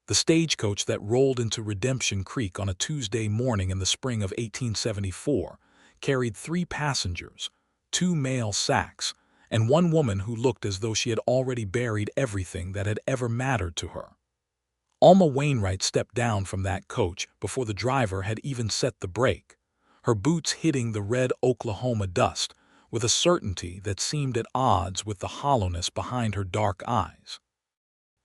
The stagecoach that rolled into Redemption Creek on a Tuesday morning in the spring of 1874 carried 3 passengers, 2 mail sacks, and one woman who looked as though she had already buried everything that had ever mattered to her. Alma Wainwright stepped down from that coach before the driver had even set the brake, her boots hitting the red Oklahoma dust with a certainty that seemed at odds with the hollowness behind her dark eyes.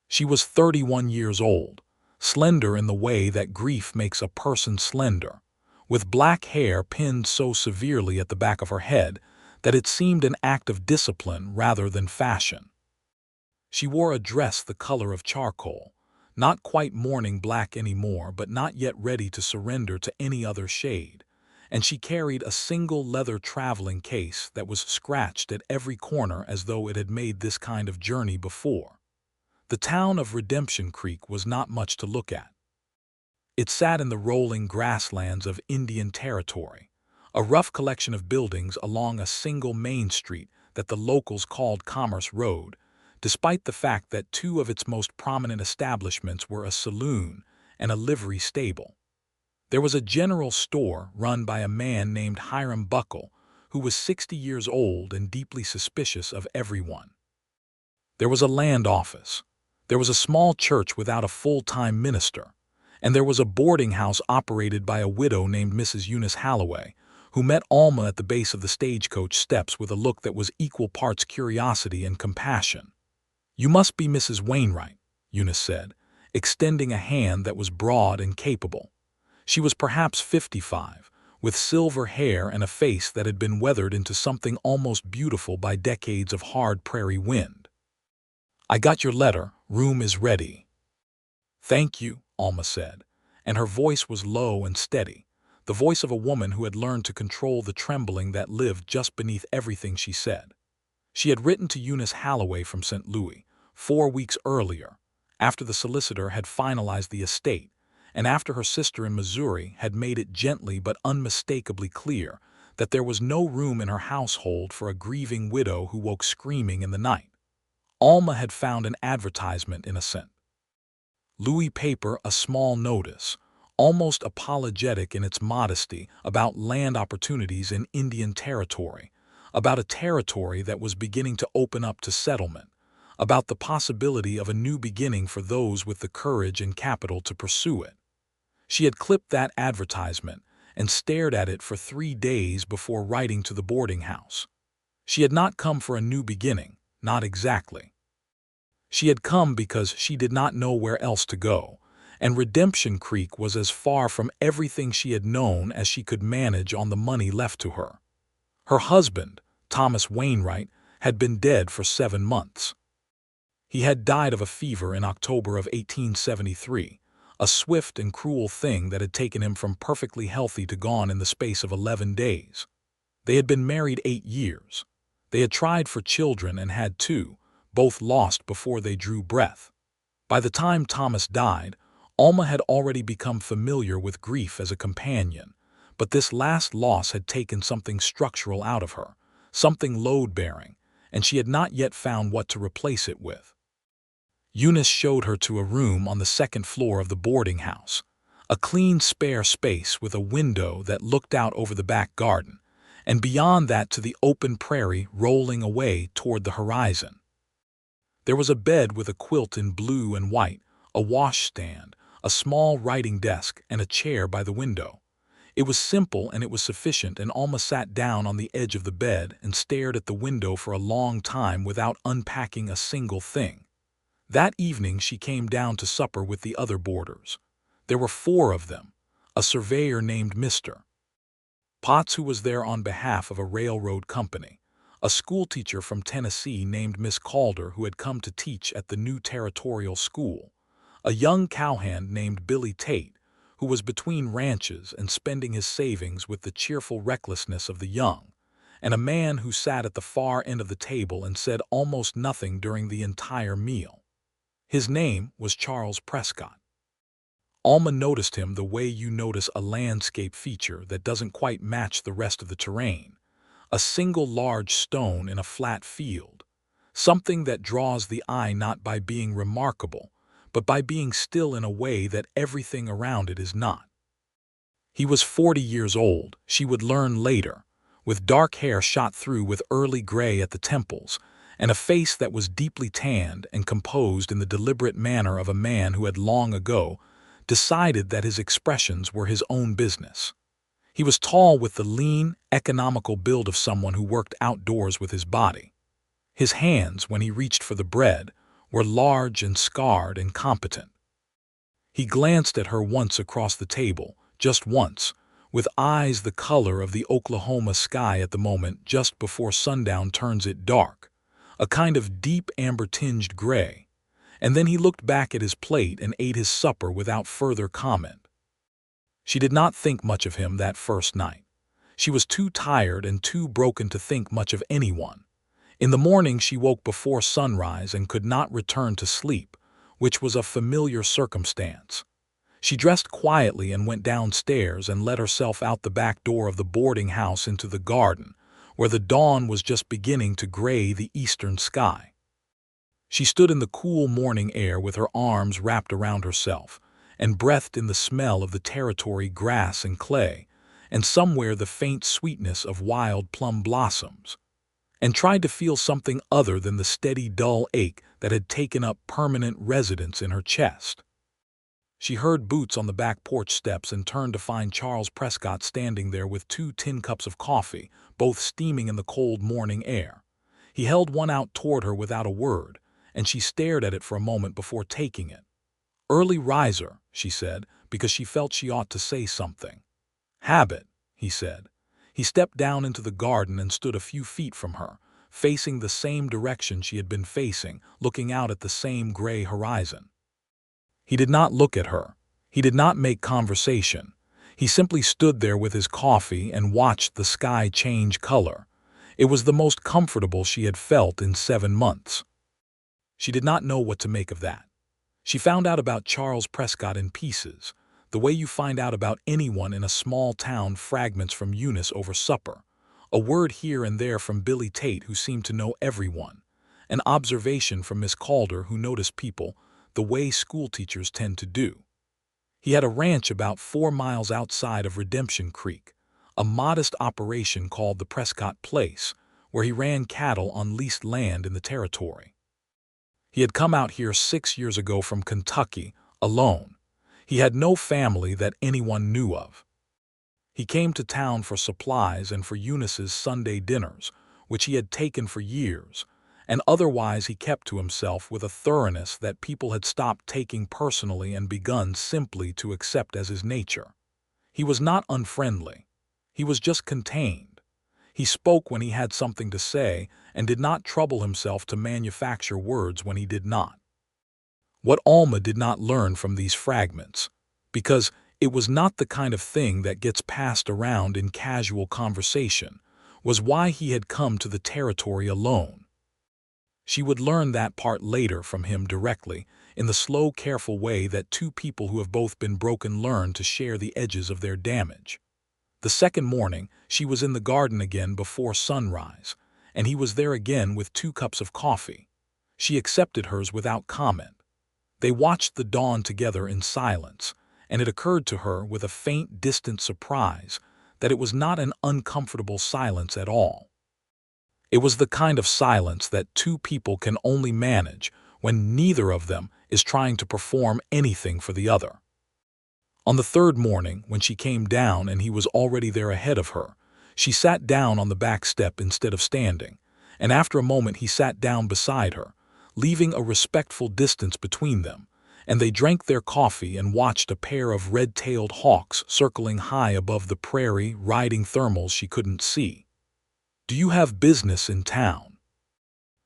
She was 31 years old, slender in the way that grief makes a person slender, with black hair pinned so severely at the back of her head that it seemed an act of discipline rather than fashion. She wore a dress the color of charcoal, not quite mourning black anymore, but not yet ready to surrender to any other shade, and she carried a single leather traveling case that was scratched at every corner as though it had made this kind of journey before. The town of Redemption Creek was not much to look at. It sat in the rolling grasslands of Indian Territory, a rough collection of buildings along a single main street that the locals called Commerce Road, despite the fact that 2 of its most prominent establishments were a saloon and a livery stable. There was a general store run by a man named Hiram Buckle, who was 60 years old and deeply suspicious of everyone. There was a land office. There was a small church without a full-time minister, and there was a boarding house operated by a widow named Mrs. Eunice Halloway, who met Alma at the base of the stagecoach steps with a look that was equal parts curiosity and compassion. "You must be Mrs. Wainwright," Eunice said, extending a hand that was broad and capable. She was perhaps 55, with silver hair and a face that had been weathered into something almost beautiful by decades of hard prairie wind. "I got your letter. Room is ready." "Thank you," Alma said, and her voice was low and steady, the voice of a woman who had learned to control the trembling that lived just beneath everything she said. She had written to Eunice Halloway from St. Louis 4 weeks earlier, after the solicitor had finalized the estate, and after her sister in Missouri had made it gently but unmistakably clear that there was no room in her household for a grieving widow who woke screaming in the night. Alma had found an advertisement in a St. Louis paper, a small notice, almost apologetic in its modesty, about land opportunities in Indian Territory, about a territory that was beginning to open up to settlement, about the possibility of a new beginning for those with the courage and capital to pursue it. She had clipped that advertisement and stared at it for 3 days before writing to the boarding house. She had not come for a new beginning, not exactly. She had come because she did not know where else to go, and Redemption Creek was as far from everything she had known as she could manage on the money left to her. Her husband, Thomas Wainwright, had been dead for 7 months. He had died of a fever in October of 1873, a swift and cruel thing that had taken him from perfectly healthy to gone in the space of 11 days. They had been married 8 years. They had tried for children and had 2, both lost before they drew breath. By the time Thomas died, Alma had already become familiar with grief as a companion, but this last loss had taken something structural out of her, something load-bearing, and she had not yet found what to replace it with. Eunice showed her to a room on the 2nd floor of the boarding house, a clean spare space with a window that looked out over the back garden, and beyond that to the open prairie rolling away toward the horizon. There was a bed with a quilt in blue and white, a washstand, a small writing desk, and a chair by the window. It was simple and it was sufficient, and Alma sat down on the edge of the bed and stared at the window for a long time without unpacking a single thing. That evening she came down to supper with the other boarders. There were 4 of them, a surveyor named Mr. Potts, who was there on behalf of a railroad company, a schoolteacher from Tennessee named Miss Calder, who had come to teach at the new territorial school, a young cowhand named Billy Tate, who was between ranches and spending his savings with the cheerful recklessness of the young, and a man who sat at the far end of the table and said almost nothing during the entire meal. His name was Charles Prescott. Alma noticed him the way you notice a landscape feature that doesn't quite match the rest of the terrain, a single large stone in a flat field, something that draws the eye not by being remarkable, but by being still in a way that everything around it is not. He was 40 years old, she would learn later, with dark hair shot through with early gray at the temples, and a face that was deeply tanned and composed in the deliberate manner of a man who had long ago decided that his expressions were his own business. He was tall with the lean, economical build of someone who worked outdoors with his body. His hands, when he reached for the bread, were large and scarred and competent. He glanced at her once across the table, just once, with eyes the color of the Oklahoma sky at the moment just before sundown turns it dark, a kind of deep amber-tinged gray, and then he looked back at his plate and ate his supper without further comment. She did not think much of him that first night. She was too tired and too broken to think much of anyone. In the morning she woke before sunrise and could not return to sleep, which was a familiar circumstance. She dressed quietly and went downstairs and let herself out the back door of the boarding house into the garden, where the dawn was just beginning to gray the eastern sky. She stood in the cool morning air with her arms wrapped around herself, and breathed in the smell of the territory grass and clay, and somewhere the faint sweetness of wild plum blossoms, and tried to feel something other than the steady dull ache that had taken up permanent residence in her chest. She heard boots on the back porch steps and turned to find Charles Prescott standing there with 2 tin cups of coffee, both steaming in the cold morning air. He held one out toward her without a word, and she stared at it for a moment before taking it. "Early riser," she said, because she felt she ought to say something. "Habit," he said. He stepped down into the garden and stood a few feet from her, facing the same direction she had been facing, looking out at the same gray horizon. He did not look at her. He did not make conversation. He simply stood there with his coffee and watched the sky change color. It was the most comfortable she had felt in 7 months. She did not know what to make of that. She found out about Charles Prescott in pieces, the way you find out about anyone in a small town, fragments from Eunice over supper, a word here and there from Billy Tate, who seemed to know everyone, an observation from Miss Calder, who noticed people the way schoolteachers tend to do. He had a ranch about 4 miles outside of Redemption Creek, a modest operation called the Prescott Place, where he ran cattle on leased land in the territory. He had come out here 6 years ago from Kentucky, alone. He had no family that anyone knew of. He came to town for supplies and for Eunice's Sunday dinners, which he had taken for years, and otherwise he kept to himself with a thoroughness that people had stopped taking personally and begun simply to accept as his nature. He was not unfriendly. He was just contained. He spoke when he had something to say and did not trouble himself to manufacture words when he did not. What Alma did not learn from these fragments, because it was not the kind of thing that gets passed around in casual conversation, was why he had come to the territory alone. She would learn that part later from him directly, in the slow, careful way that 2 people who have both been broken learn to share the edges of their damage. The second morning, she was in the garden again before sunrise, and he was there again with 2 cups of coffee. She accepted hers without comment. They watched the dawn together in silence, and it occurred to her with a faint, distant surprise that it was not an uncomfortable silence at all. It was the kind of silence that 2 people can only manage when neither of them is trying to perform anything for the other. On the 3rd morning, when she came down and he was already there ahead of her, she sat down on the back step instead of standing, and after a moment he sat down beside her, leaving a respectful distance between them, and they drank their coffee and watched a pair of red-tailed hawks circling high above the prairie, riding thermals she couldn't see. "Do you have business in town?"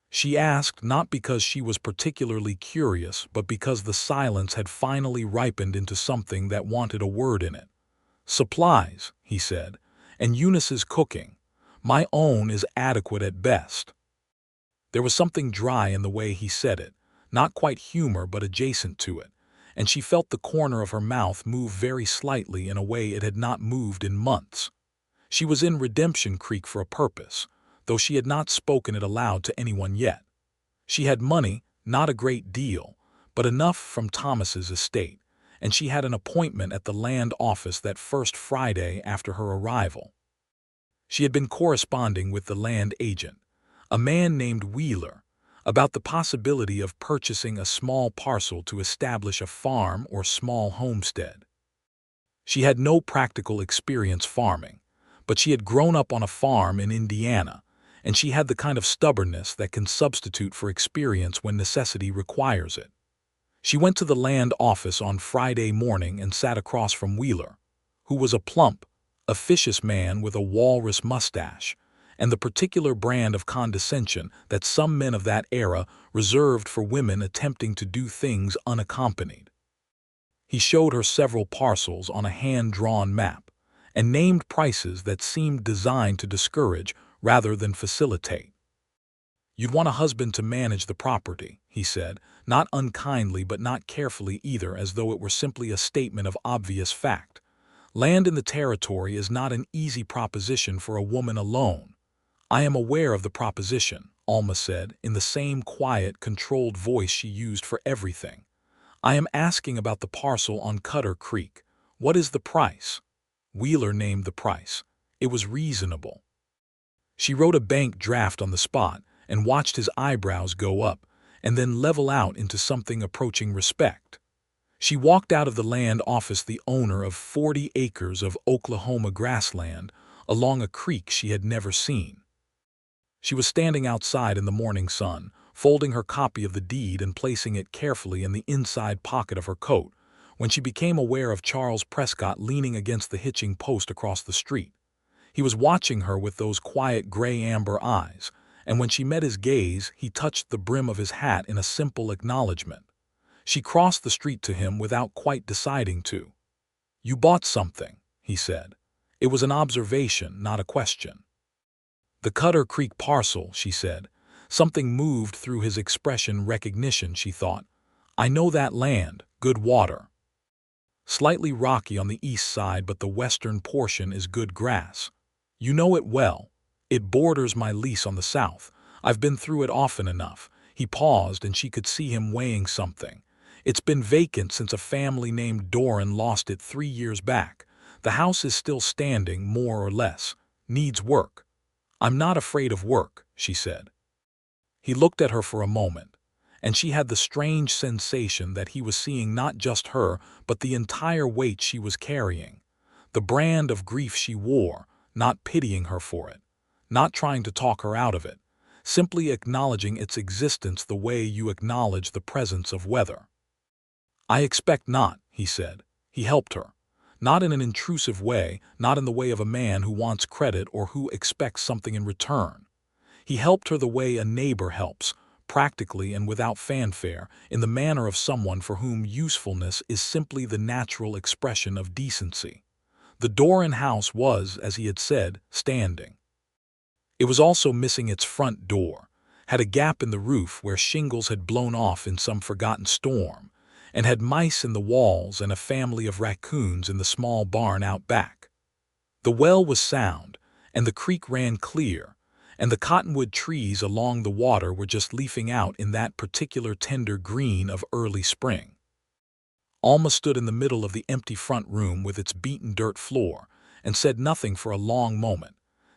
she asked, not because she was particularly curious, but because the silence had finally ripened into something that wanted a word in it. "Supplies," he said, "and Eunice's cooking. My own is adequate at best." There was something dry in the way he said it, not quite humor but adjacent to it, and she felt the corner of her mouth move very slightly in a way it had not moved in months. She was in Redemption Creek for a purpose, though she had not spoken it aloud to anyone yet. She had money, not a great deal, but enough from Thomas's estate, and she had an appointment at the land office that first Friday after her arrival. She had been corresponding with the land agent, a man named Wheeler, about the possibility of purchasing a small parcel to establish a farm or small homestead. She had no practical experience farming, but she had grown up on a farm in Indiana, and she had the kind of stubbornness that can substitute for experience when necessity requires it. She went to the land office on Friday morning and sat across from Wheeler, who was a plump, officious man with a walrus mustache, and the particular brand of condescension that some men of that era reserved for women attempting to do things unaccompanied. He showed her several parcels on a hand-drawn map, and named prices that seemed designed to discourage rather than facilitate. "You'd want a husband to manage the property," he said, not unkindly but not carefully either, as though it were simply a statement of obvious fact. "Land in the territory is not an easy proposition for a woman alone." "I am aware of the proposition," Alma said, in the same quiet, controlled voice she used for everything. "I am asking about the parcel on Cutter Creek. What is the price?" Wheeler named the price. It was reasonable. She wrote a bank draft on the spot and watched his eyebrows go up and then level out into something approaching respect. She walked out of the land office the owner of 40 acres of Oklahoma grassland along a creek she had never seen. She was standing outside in the morning sun, folding her copy of the deed and placing it carefully in the inside pocket of her coat, when she became aware of Charles Prescott leaning against the hitching post across the street. He was watching her with those quiet gray-amber eyes, and when she met his gaze, he touched the brim of his hat in a simple acknowledgement. She crossed the street to him without quite deciding to. "You bought something," he said. It was an observation, not a question. "The Cutter Creek parcel," she said. Something moved through his expression. Recognition, she thought. "I know that land, good water. Slightly rocky on the east side, but the western portion is good grass. You know it well. It borders my lease on the south. I've been through it often enough." He paused, and she could see him weighing something. "It's been vacant since a family named Doran lost it 3 years back. The house is still standing, more or less. Needs work." "I'm not afraid of work," she said. He looked at her for a moment, and she had the strange sensation that he was seeing not just her, but the entire weight she was carrying, the brand of grief she wore, not pitying her for it, not trying to talk her out of it, simply acknowledging its existence the way you acknowledge the presence of weather. "I expect not," he said. He helped her. Not in an intrusive way, not in the way of a man who wants credit or who expects something in return. He helped her the way a neighbor helps, practically and without fanfare, in the manner of someone for whom usefulness is simply the natural expression of decency. The Doran house was, as he had said, standing. It was also missing its front door, had a gap in the roof where shingles had blown off in some forgotten storm, and had mice in the walls and a family of raccoons in the small barn out back. The well was sound, and the creek ran clear, and the cottonwood trees along the water were just leafing out in that particular tender green of early spring. Alma stood in the middle of the empty front room with its beaten dirt floor and said nothing for a long moment,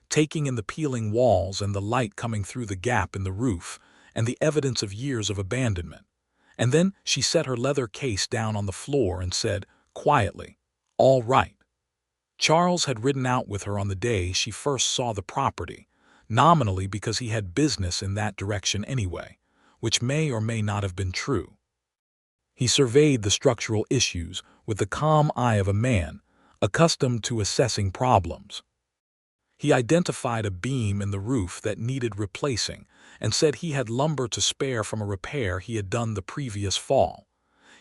taking in the peeling walls and the light coming through the gap in the roof and the evidence of years of abandonment. And then she set her leather case down on the floor and said, quietly, "All right." Charles had ridden out with her on the day she first saw the property, nominally because he had business in that direction anyway, which may or may not have been true. He surveyed the structural issues with the calm eye of a man accustomed to assessing problems. He identified a beam in the roof that needed replacing and said he had lumber to spare from a repair he had done the previous fall.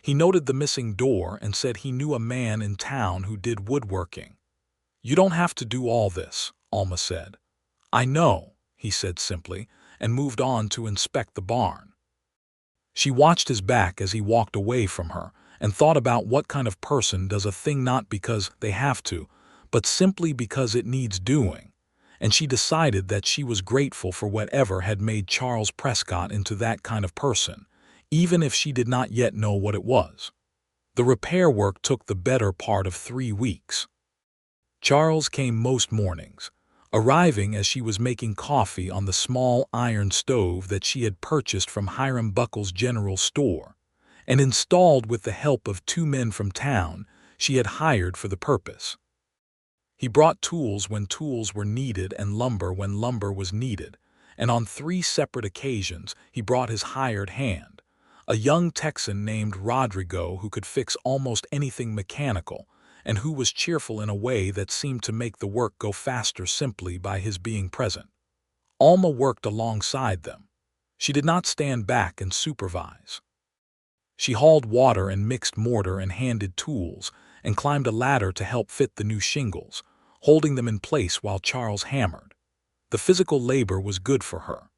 He noted the missing door and said he knew a man in town who did woodworking. "You don't have to do all this," Alma said. "I know," he said simply, and moved on to inspect the barn. She watched his back as he walked away from her and thought about what kind of person does a thing not because they have to, but simply because it needs doing, and she decided that she was grateful for whatever had made Charles Prescott into that kind of person, even if she did not yet know what it was. The repair work took the better part of 3 weeks. Charles came most mornings, arriving as she was making coffee on the small iron stove that she had purchased from Hiram Buckle's general store, and installed with the help of 2 men from town she had hired for the purpose. He brought tools when tools were needed and lumber when lumber was needed, and on 3 separate occasions he brought his hired hand, a young Texan named Rodrigo who could fix almost anything mechanical and who was cheerful in a way that seemed to make the work go faster simply by his being present. Alma worked alongside them. She did not stand back and supervise. She hauled water and mixed mortar and handed tools and climbed a ladder to help fit the new shingles, holding them in place while Charles hammered. The physical labor was good for her.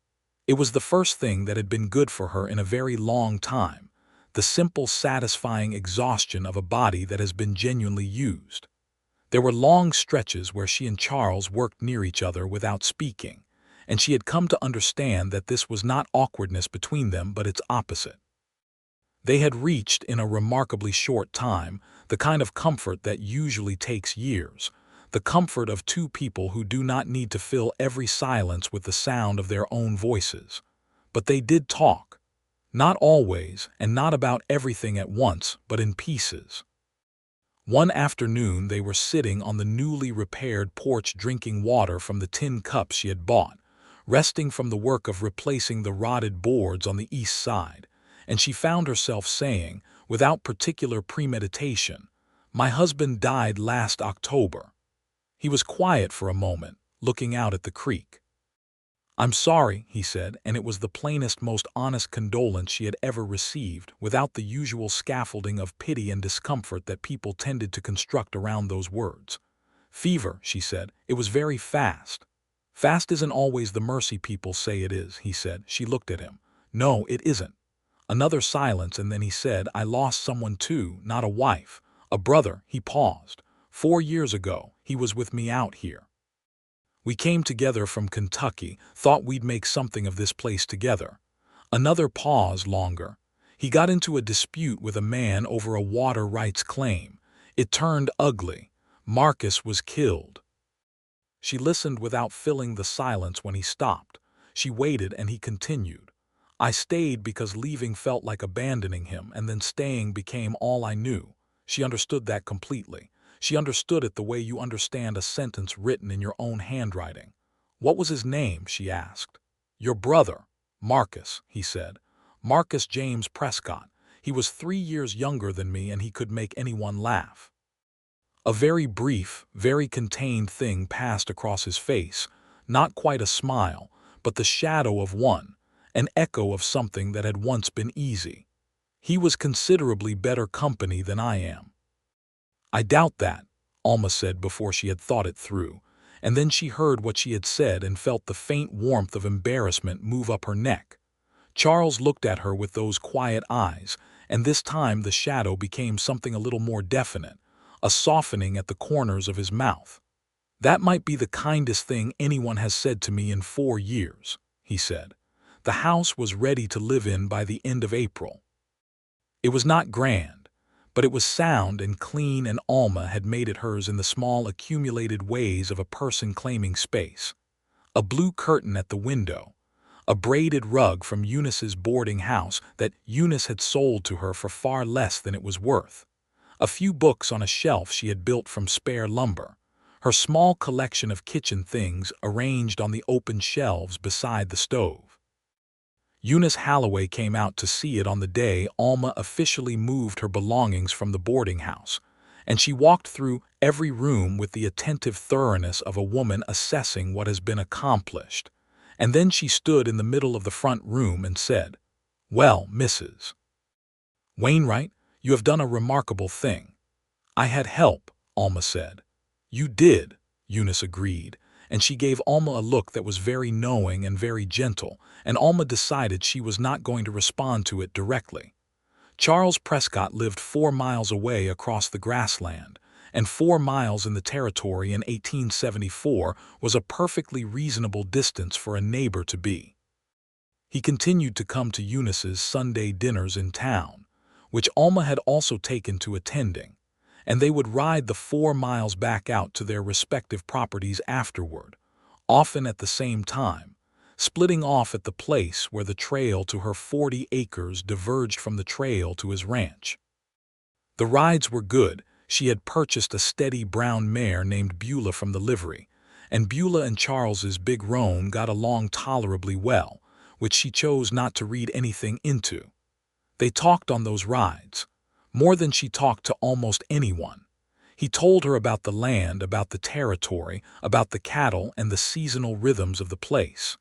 It was the first thing that had been good for her in a very long time, the simple, satisfying exhaustion of a body that has been genuinely used. There were long stretches where she and Charles worked near each other without speaking, and she had come to understand that this was not awkwardness between them but its opposite. They had reached, in a remarkably short time, the kind of comfort that usually takes years, the comfort of 2 people who do not need to fill every silence with the sound of their own voices. But they did talk. Not always, and not about everything at once, but in pieces. One afternoon they were sitting on the newly repaired porch drinking water from the tin cups she had bought, resting from the work of replacing the rotted boards on the east side, and she found herself saying, without particular premeditation, "My husband died last October." He was quiet for a moment, looking out at the creek. "I'm sorry," he said, and it was the plainest, most honest condolence she had ever received, without the usual scaffolding of pity and discomfort that people tended to construct around those words. "Fever," she said. "It was very fast." "Fast isn't always the mercy people say it is," he said. She looked at him. "No, it isn't." Another silence, and then he said, "I lost someone too, not a wife, a brother." He paused. 4 years ago, he was with me out here. We came together from Kentucky, thought we'd make something of this place together. Another pause, longer. He got into a dispute with a man over a water rights claim. It turned ugly. Marcus was killed. She listened without filling the silence when he stopped. She waited and he continued. "I stayed because leaving felt like abandoning him, and then staying became all I knew." She understood that completely. She understood it the way you understand a sentence written in your own handwriting. "What was his name?" she asked. "Your brother." "Marcus," he said. "Marcus James Prescott. He was 3 years younger than me, and he could make anyone laugh." A very brief, very contained thing passed across his face, not quite a smile, but the shadow of one, an echo of something that had once been easy. "He was considerably better company than I am." "I doubt that," Alma said before she had thought it through, and then she heard what she had said and felt the faint warmth of embarrassment move up her neck. Charles looked at her with those quiet eyes, and this time the shadow became something a little more definite, a softening at the corners of his mouth. "That might be the kindest thing anyone has said to me in 4 years," he said. The house was ready to live in by the end of April. It was not grand, but it was sound and clean, and Alma had made it hers in the small accumulated ways of a person claiming space. A blue curtain at the window, a braided rug from Eunice's boarding house that Eunice had sold to her for far less than it was worth, a few books on a shelf she had built from spare lumber, her small collection of kitchen things arranged on the open shelves beside the stove. Eunice Halloway came out to see it on the day Alma officially moved her belongings from the boarding house, and she walked through every room with the attentive thoroughness of a woman assessing what has been accomplished. And then she stood in the middle of the front room and said, "Well, Mrs. Wainwright, you have done a remarkable thing." "I had help," Alma said. "You did," Eunice agreed, and she gave Alma a look that was very knowing and very gentle, and Alma decided she was not going to respond to it directly. Charles Prescott lived 4 miles away across the grassland, and 4 miles in the territory in 1874 was a perfectly reasonable distance for a neighbor to be. He continued to come to Eunice's Sunday dinners in town, which Alma had also taken to attending, and they would ride the 4 miles back out to their respective properties afterward, often at the same time, splitting off at the place where the trail to her 40 acres diverged from the trail to his ranch. The rides were good. She had purchased a steady brown mare named Beulah from the livery, and Beulah and Charles's big roan got along tolerably well, which she chose not to read anything into. They talked on those rides, more than she talked to almost anyone. He told her about the land, about the territory, about the cattle and the seasonal rhythms of the place.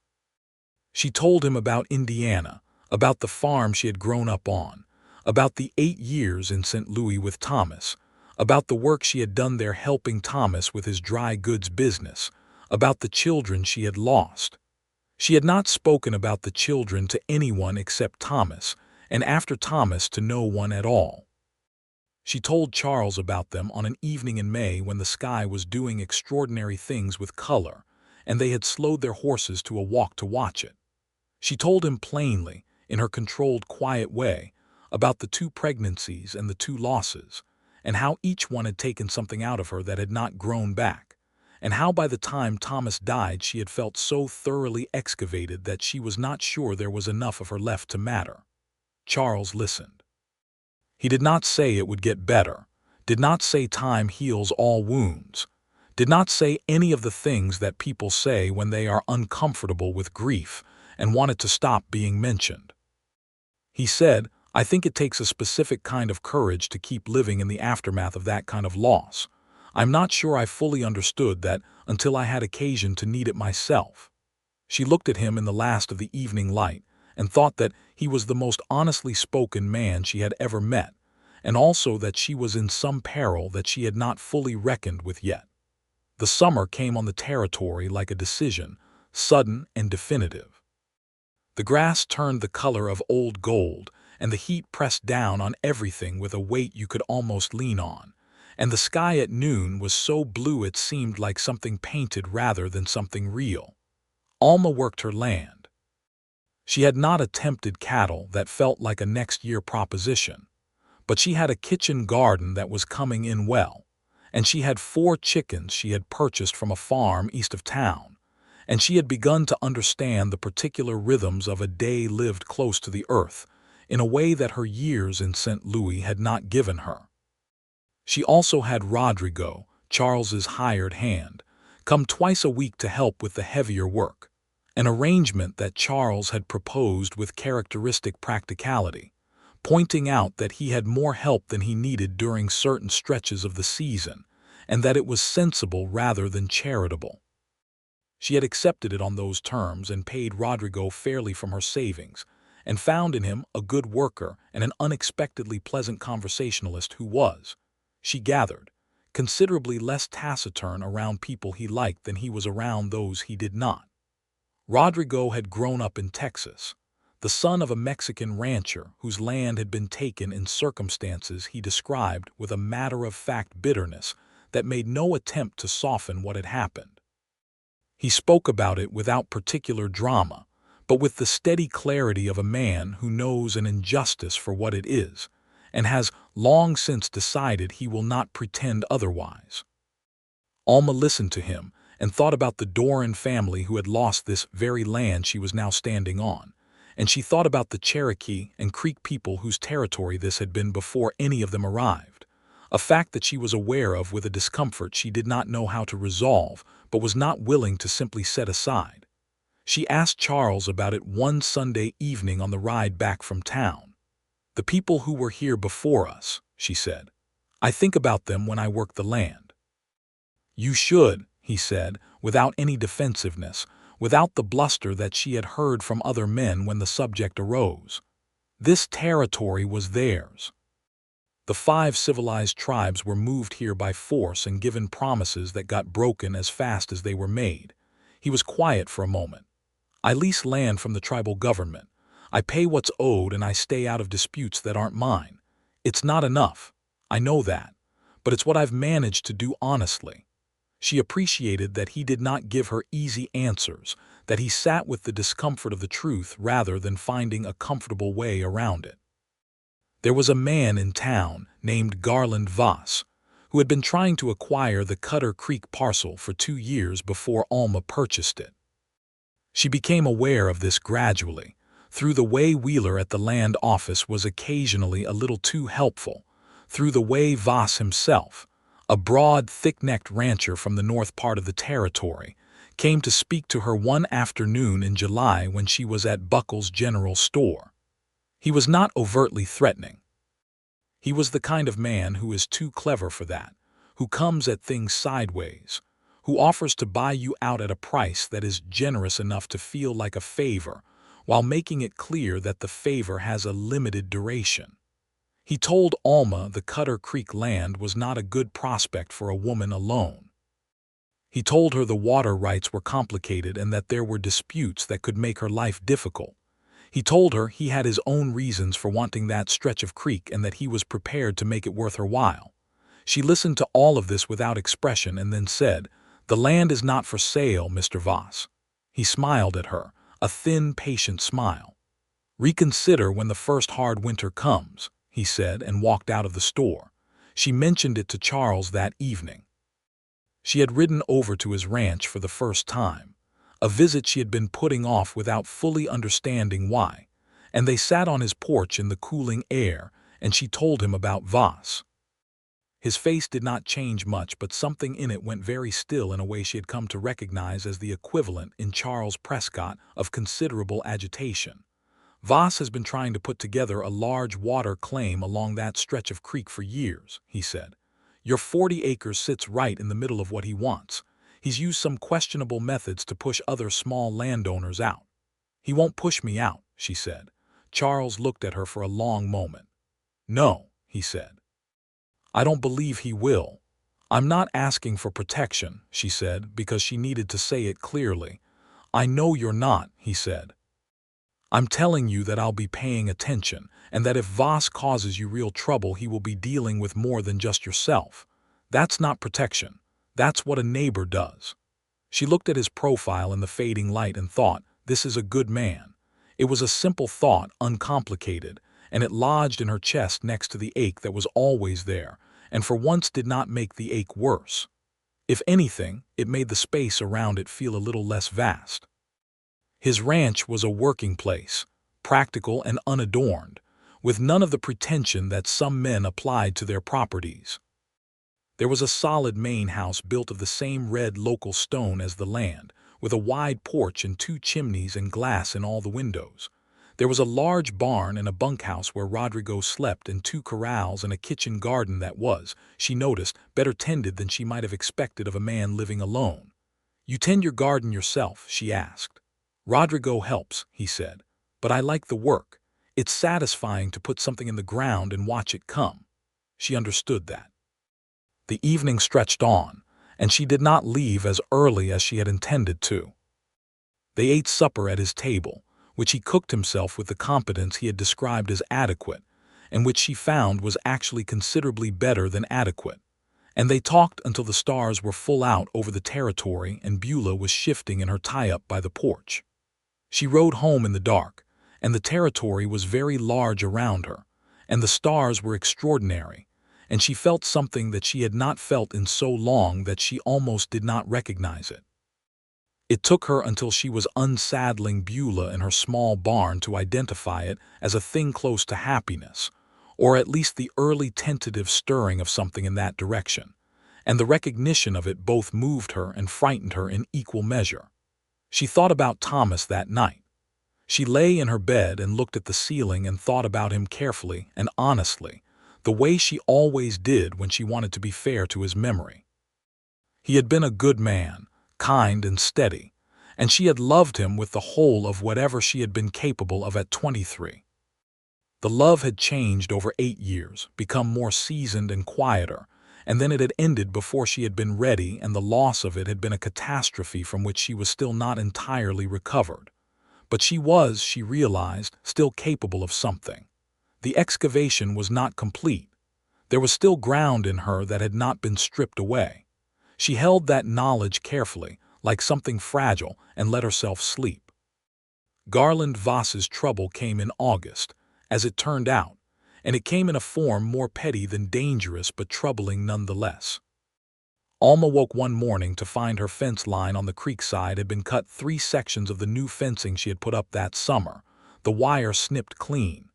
She told him about Indiana, about the farm she had grown up on, about the 8 years in St. Louis with Thomas, about the work she had done there helping Thomas with his dry goods business, about the children she had lost. She had not spoken about the children to anyone except Thomas, and after Thomas to no one at all. She told Charles about them on an evening in May when the sky was doing extraordinary things with color, and they had slowed their horses to a walk to watch it. She told him plainly, in her controlled, quiet way, about the 2 pregnancies and the 2 losses, and how each one had taken something out of her that had not grown back, and how by the time Thomas died she had felt so thoroughly excavated that she was not sure there was enough of her left to matter. Charles listened. He did not say it would get better, did not say time heals all wounds, did not say any of the things that people say when they are uncomfortable with grief and want it to stop being mentioned. He said, I think it takes a specific kind of courage to keep living in the aftermath of that kind of loss. I'm not sure I fully understood that until I had occasion to need it myself. She looked at him in the last of the evening light and thought that he was the most honestly spoken man she had ever met, and also that she was in some peril that she had not fully reckoned with yet. The summer came on the territory like a decision, sudden and definitive. The grass turned the color of old gold, and the heat pressed down on everything with a weight you could almost lean on, and the sky at noon was so blue it seemed like something painted rather than something real. Alma worked her land. She had not attempted cattle that felt like a next-year proposition, but she had a kitchen garden that was coming in well, and she had 4 chickens she had purchased from a farm east of town, and she had begun to understand the particular rhythms of a day lived close to the earth in a way that her years in St. Louis had not given her. She also had Rodrigo, Charles's hired hand, come twice a week to help with the heavier work, an arrangement that Charles had proposed with characteristic practicality, pointing out that he had more help than he needed during certain stretches of the season, and that it was sensible rather than charitable. She had accepted it on those terms and paid Rodrigo fairly from her savings, and found in him a good worker and an unexpectedly pleasant conversationalist who was, she gathered, considerably less taciturn around people he liked than he was around those he did not. Rodrigo had grown up in Texas, the son of a Mexican rancher whose land had been taken in circumstances he described with a matter-of-fact bitterness that made no attempt to soften what had happened. He spoke about it without particular drama, but with the steady clarity of a man who knows an injustice for what it is, and has long since decided he will not pretend otherwise. Alma listened to him and thought about the Doran family who had lost this very land she was now standing on, and she thought about the Cherokee and Creek people whose territory this had been before any of them arrived, a fact that she was aware of with a discomfort she did not know how to resolve but was not willing to simply set aside. She asked Charles about it one Sunday evening on the ride back from town. The people who were here before us, she said. I think about them when I work the land. You should, he said, without any defensiveness, without the bluster that she had heard from other men when the subject arose. This territory was theirs. The 5 civilized tribes were moved here by force and given promises that got broken as fast as they were made. He was quiet for a moment. I lease land from the tribal government. I pay what's owed and I stay out of disputes that aren't mine. It's not enough. I know that. But it's what I've managed to do honestly. She appreciated that he did not give her easy answers, that he sat with the discomfort of the truth rather than finding a comfortable way around it. There was a man in town named Garland Voss, who had been trying to acquire the Cutter Creek parcel for 2 years before Alma purchased it. She became aware of this gradually, through the way Wheeler at the land office was occasionally a little too helpful, through the way Voss himself, a broad, thick-necked rancher from the north part of the territory, came to speak to her one afternoon in July when she was at Buckle's General Store. He was not overtly threatening. He was the kind of man who is too clever for that, who comes at things sideways, who offers to buy you out at a price that is generous enough to feel like a favor, while making it clear that the favor has a limited duration. He told Alma the Cutter Creek land was not a good prospect for a woman alone. He told her the water rights were complicated and that there were disputes that could make her life difficult. He told her he had his own reasons for wanting that stretch of creek and that he was prepared to make it worth her while. She listened to all of this without expression and then said, "The land is not for sale, Mr. Voss." He smiled at her, a thin, patient smile. "Reconsider when the first hard winter comes," he said, and walked out of the store. She mentioned it to Charles that evening. She had ridden over to his ranch for the first time, a visit she had been putting off without fully understanding why, and they sat on his porch in the cooling air, and she told him about Voss. His face did not change much, but something in it went very still in a way she had come to recognize as the equivalent in Charles Prescott of considerable agitation. "Voss has been trying to put together a large water claim along that stretch of creek for years," he said. "Your 40 acres sits right in the middle of what he wants. He's used some questionable methods to push other small landowners out." "He won't push me out," she said. Charles looked at her for a long moment. "No," he said. "I don't believe he will. I'm not asking for protection," she said, because she needed to say it clearly. "I know you're not," he said. "I'm telling you that I'll be paying attention, and that if Voss causes you real trouble he will be dealing with more than just yourself. That's not protection. That's what a neighbor does." She looked at his profile in the fading light and thought, "This is a good man." It was a simple thought, uncomplicated, and it lodged in her chest next to the ache that was always there, and for once did not make the ache worse. If anything, it made the space around it feel a little less vast. His ranch was a working place, practical and unadorned, with none of the pretension that some men applied to their properties. There was a solid main house built of the same red local stone as the land, with a wide porch and 2 chimneys and glass in all the windows. There was a large barn and a bunkhouse where Rodrigo slept, and 2 corrals and a kitchen garden that was, she noticed, better tended than she might have expected of a man living alone. "You tend your garden yourself?" she asked. "Rodrigo helps," he said, "but I like the work. It's satisfying to put something in the ground and watch it come." She understood that. The evening stretched on, and she did not leave as early as she had intended to. They ate supper at his table, which he cooked himself with the competence he had described as adequate, and which she found was actually considerably better than adequate. And they talked until the stars were full out over the territory and Beulah was shifting in her tie-up by the porch. She rode home in the dark, and the territory was very large around her, and the stars were extraordinary, and she felt something that she had not felt in so long that she almost did not recognize it. It took her until she was unsaddling Beulah in her small barn to identify it as a thing close to happiness, or at least the early tentative stirring of something in that direction, and the recognition of it both moved her and frightened her in equal measure. She thought about Thomas that night. She lay in her bed and looked at the ceiling and thought about him carefully and honestly, the way she always did when she wanted to be fair to his memory. He had been a good man, kind and steady, and she had loved him with the whole of whatever she had been capable of at 23. The love had changed over 8 years, become more seasoned and quieter, and then it had ended before she had been ready, and the loss of it had been a catastrophe from which she was still not entirely recovered. But she was, she realized, still capable of something. The excavation was not complete. There was still ground in her that had not been stripped away. She held that knowledge carefully, like something fragile, and let herself sleep. Garland Voss's trouble came in August, as it turned out, and it came in a form more petty than dangerous but troubling nonetheless. Alma woke one morning to find her fence line on the creek side had been cut 3 sections of the new fencing she had put up that summer, the wire snipped clean.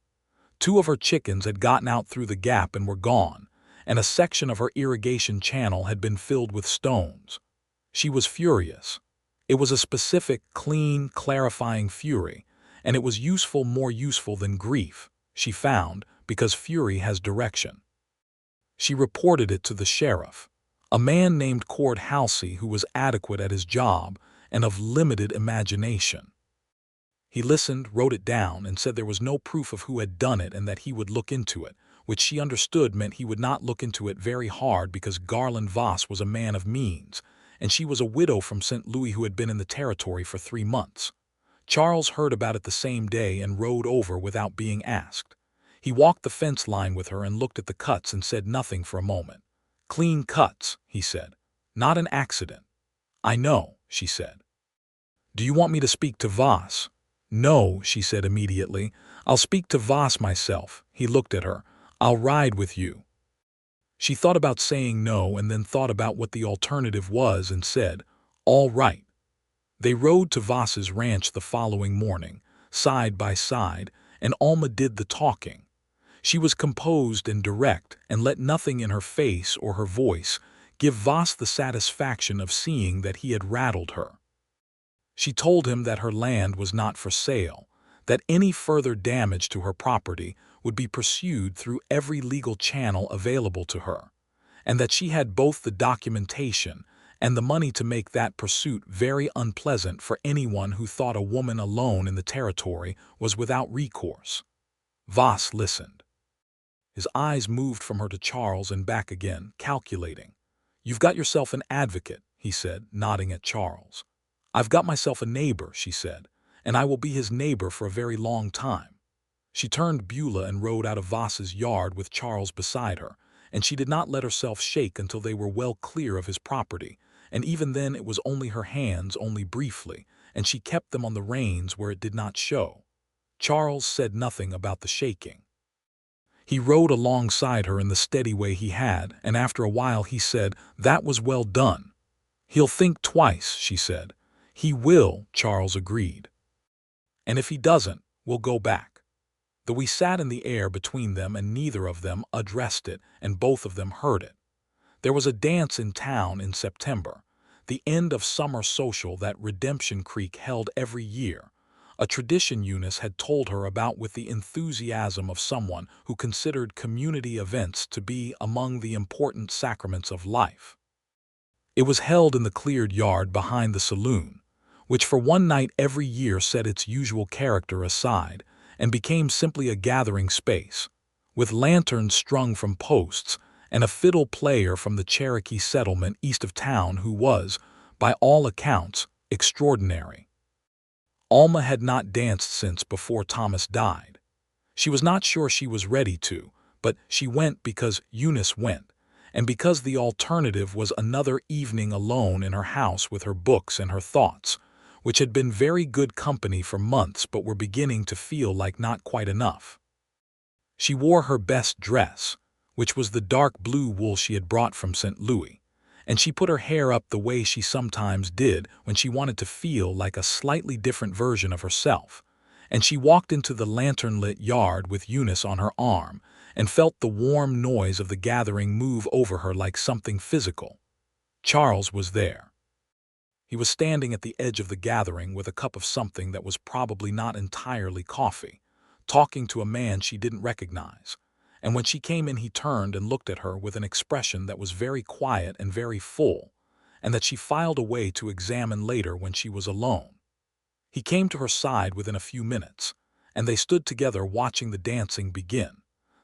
2 of her chickens had gotten out through the gap and were gone, and a section of her irrigation channel had been filled with stones. She was furious. It was a specific, clean, clarifying fury, and it was useful, more useful than grief, she found, because fury has direction. She reported it to the sheriff, a man named Cord Halsey who was adequate at his job and of limited imagination. He listened, wrote it down, and said there was no proof of who had done it and that he would look into it, which she understood meant he would not look into it very hard because Garland Voss was a man of means, and she was a widow from St. Louis who had been in the territory for 3 months. Charles heard about it the same day and rode over without being asked. He walked the fence line with her and looked at the cuts and said nothing for a moment. "Clean cuts," he said. "Not an accident." "I know," she said. "Do you want me to speak to Voss?" "No," she said immediately. "I'll speak to Voss myself." He looked at her. "I'll ride with you." She thought about saying no and then thought about what the alternative was and said, "All right." They rode to Voss's ranch the following morning, side by side, and Alma did the talking. She was composed and direct and let nothing in her face or her voice give Voss the satisfaction of seeing that he had rattled her. She told him that her land was not for sale, that any further damage to her property would be pursued through every legal channel available to her, and that she had both the documentation and the money to make that pursuit very unpleasant for anyone who thought a woman alone in the territory was without recourse. Voss listened. His eyes moved from her to Charles and back again, calculating. "You've got yourself an advocate," he said, nodding at Charles. "I've got myself a neighbor," she said, "and I will be his neighbor for a very long time." She turned Beulah and rode out of Voss's yard with Charles beside her, and she did not let herself shake until they were well clear of his property, and even then it was only her hands, only briefly, and she kept them on the reins where it did not show. Charles said nothing about the shaking. He rode alongside her in the steady way he had, and after a while he said, "That was well done." "He'll think twice," she said. "He will," Charles agreed. "And if he doesn't, we'll go back." Though we sat in the air between them and neither of them addressed it, and both of them heard it. There was a dance in town in September, the end of summer social that Redemption Creek held every year, a tradition Eunice had told her about with the enthusiasm of someone who considered community events to be among the important sacraments of life. It was held in the cleared yard behind the saloon, which for one night every year set its usual character aside and became simply a gathering space, with lanterns strung from posts and a fiddle player from the Cherokee settlement east of town who was, by all accounts, extraordinary. Alma had not danced since before Thomas died. She was not sure she was ready to, but she went because Eunice went, and because the alternative was another evening alone in her house with her books and her thoughts, which had been very good company for months but were beginning to feel like not quite enough. She wore her best dress, which was the dark blue wool she had brought from St. Louis, and she put her hair up the way she sometimes did when she wanted to feel like a slightly different version of herself, and she walked into the lantern-lit yard with Eunice on her arm and felt the warm noise of the gathering move over her like something physical. Charles was there. He was standing at the edge of the gathering with a cup of something that was probably not entirely coffee, talking to a man she didn't recognize, and when she came in he turned and looked at her with an expression that was very quiet and very full, and that she filed away to examine later when she was alone. He came to her side within a few minutes, and they stood together watching the dancing begin,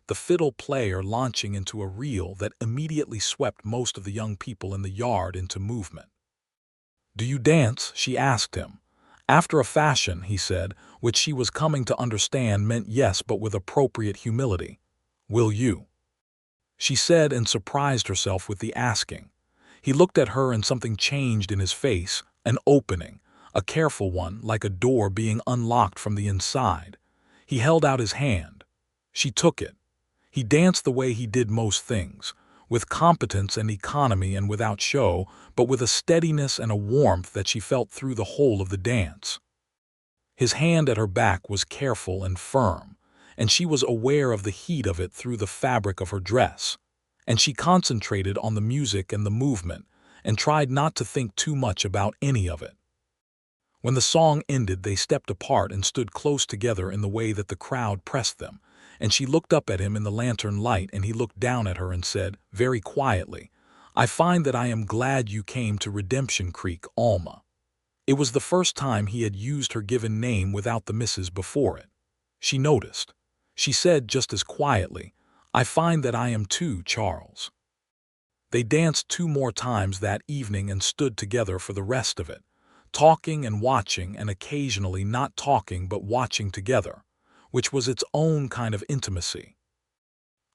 the fiddle player launching into a reel that immediately swept most of the young people in the yard into movement. "Do you dance?" she asked him. "After a fashion," he said, which she was coming to understand meant yes, but with appropriate humility. "Will you?" She said and surprised herself with the asking. He looked at her and something changed in his face, An opening, a careful one, like a door being unlocked from the inside. He held out his hand. She took it. He danced the way he did most things, with competence and economy and without show, but with a steadiness and a warmth that she felt through the whole of the dance. His hand at her back was careful and firm, and she was aware of the heat of it through the fabric of her dress. And she concentrated on the music and the movement, and tried not to think too much about any of it. When the song ended, they stepped apart and stood close together in the way that the crowd pressed them, and she looked up at him in the lantern light, and he looked down at her and said, very quietly, "I find that I am glad you came to Redemption Creek, Alma." It was the first time he had used her given name without the Mrs. before it. She noticed. She said just as quietly, "I find that I am too, Charles." They danced 2 more times that evening and stood together for the rest of it, talking and watching, and occasionally not talking but watching together, which was its own kind of intimacy.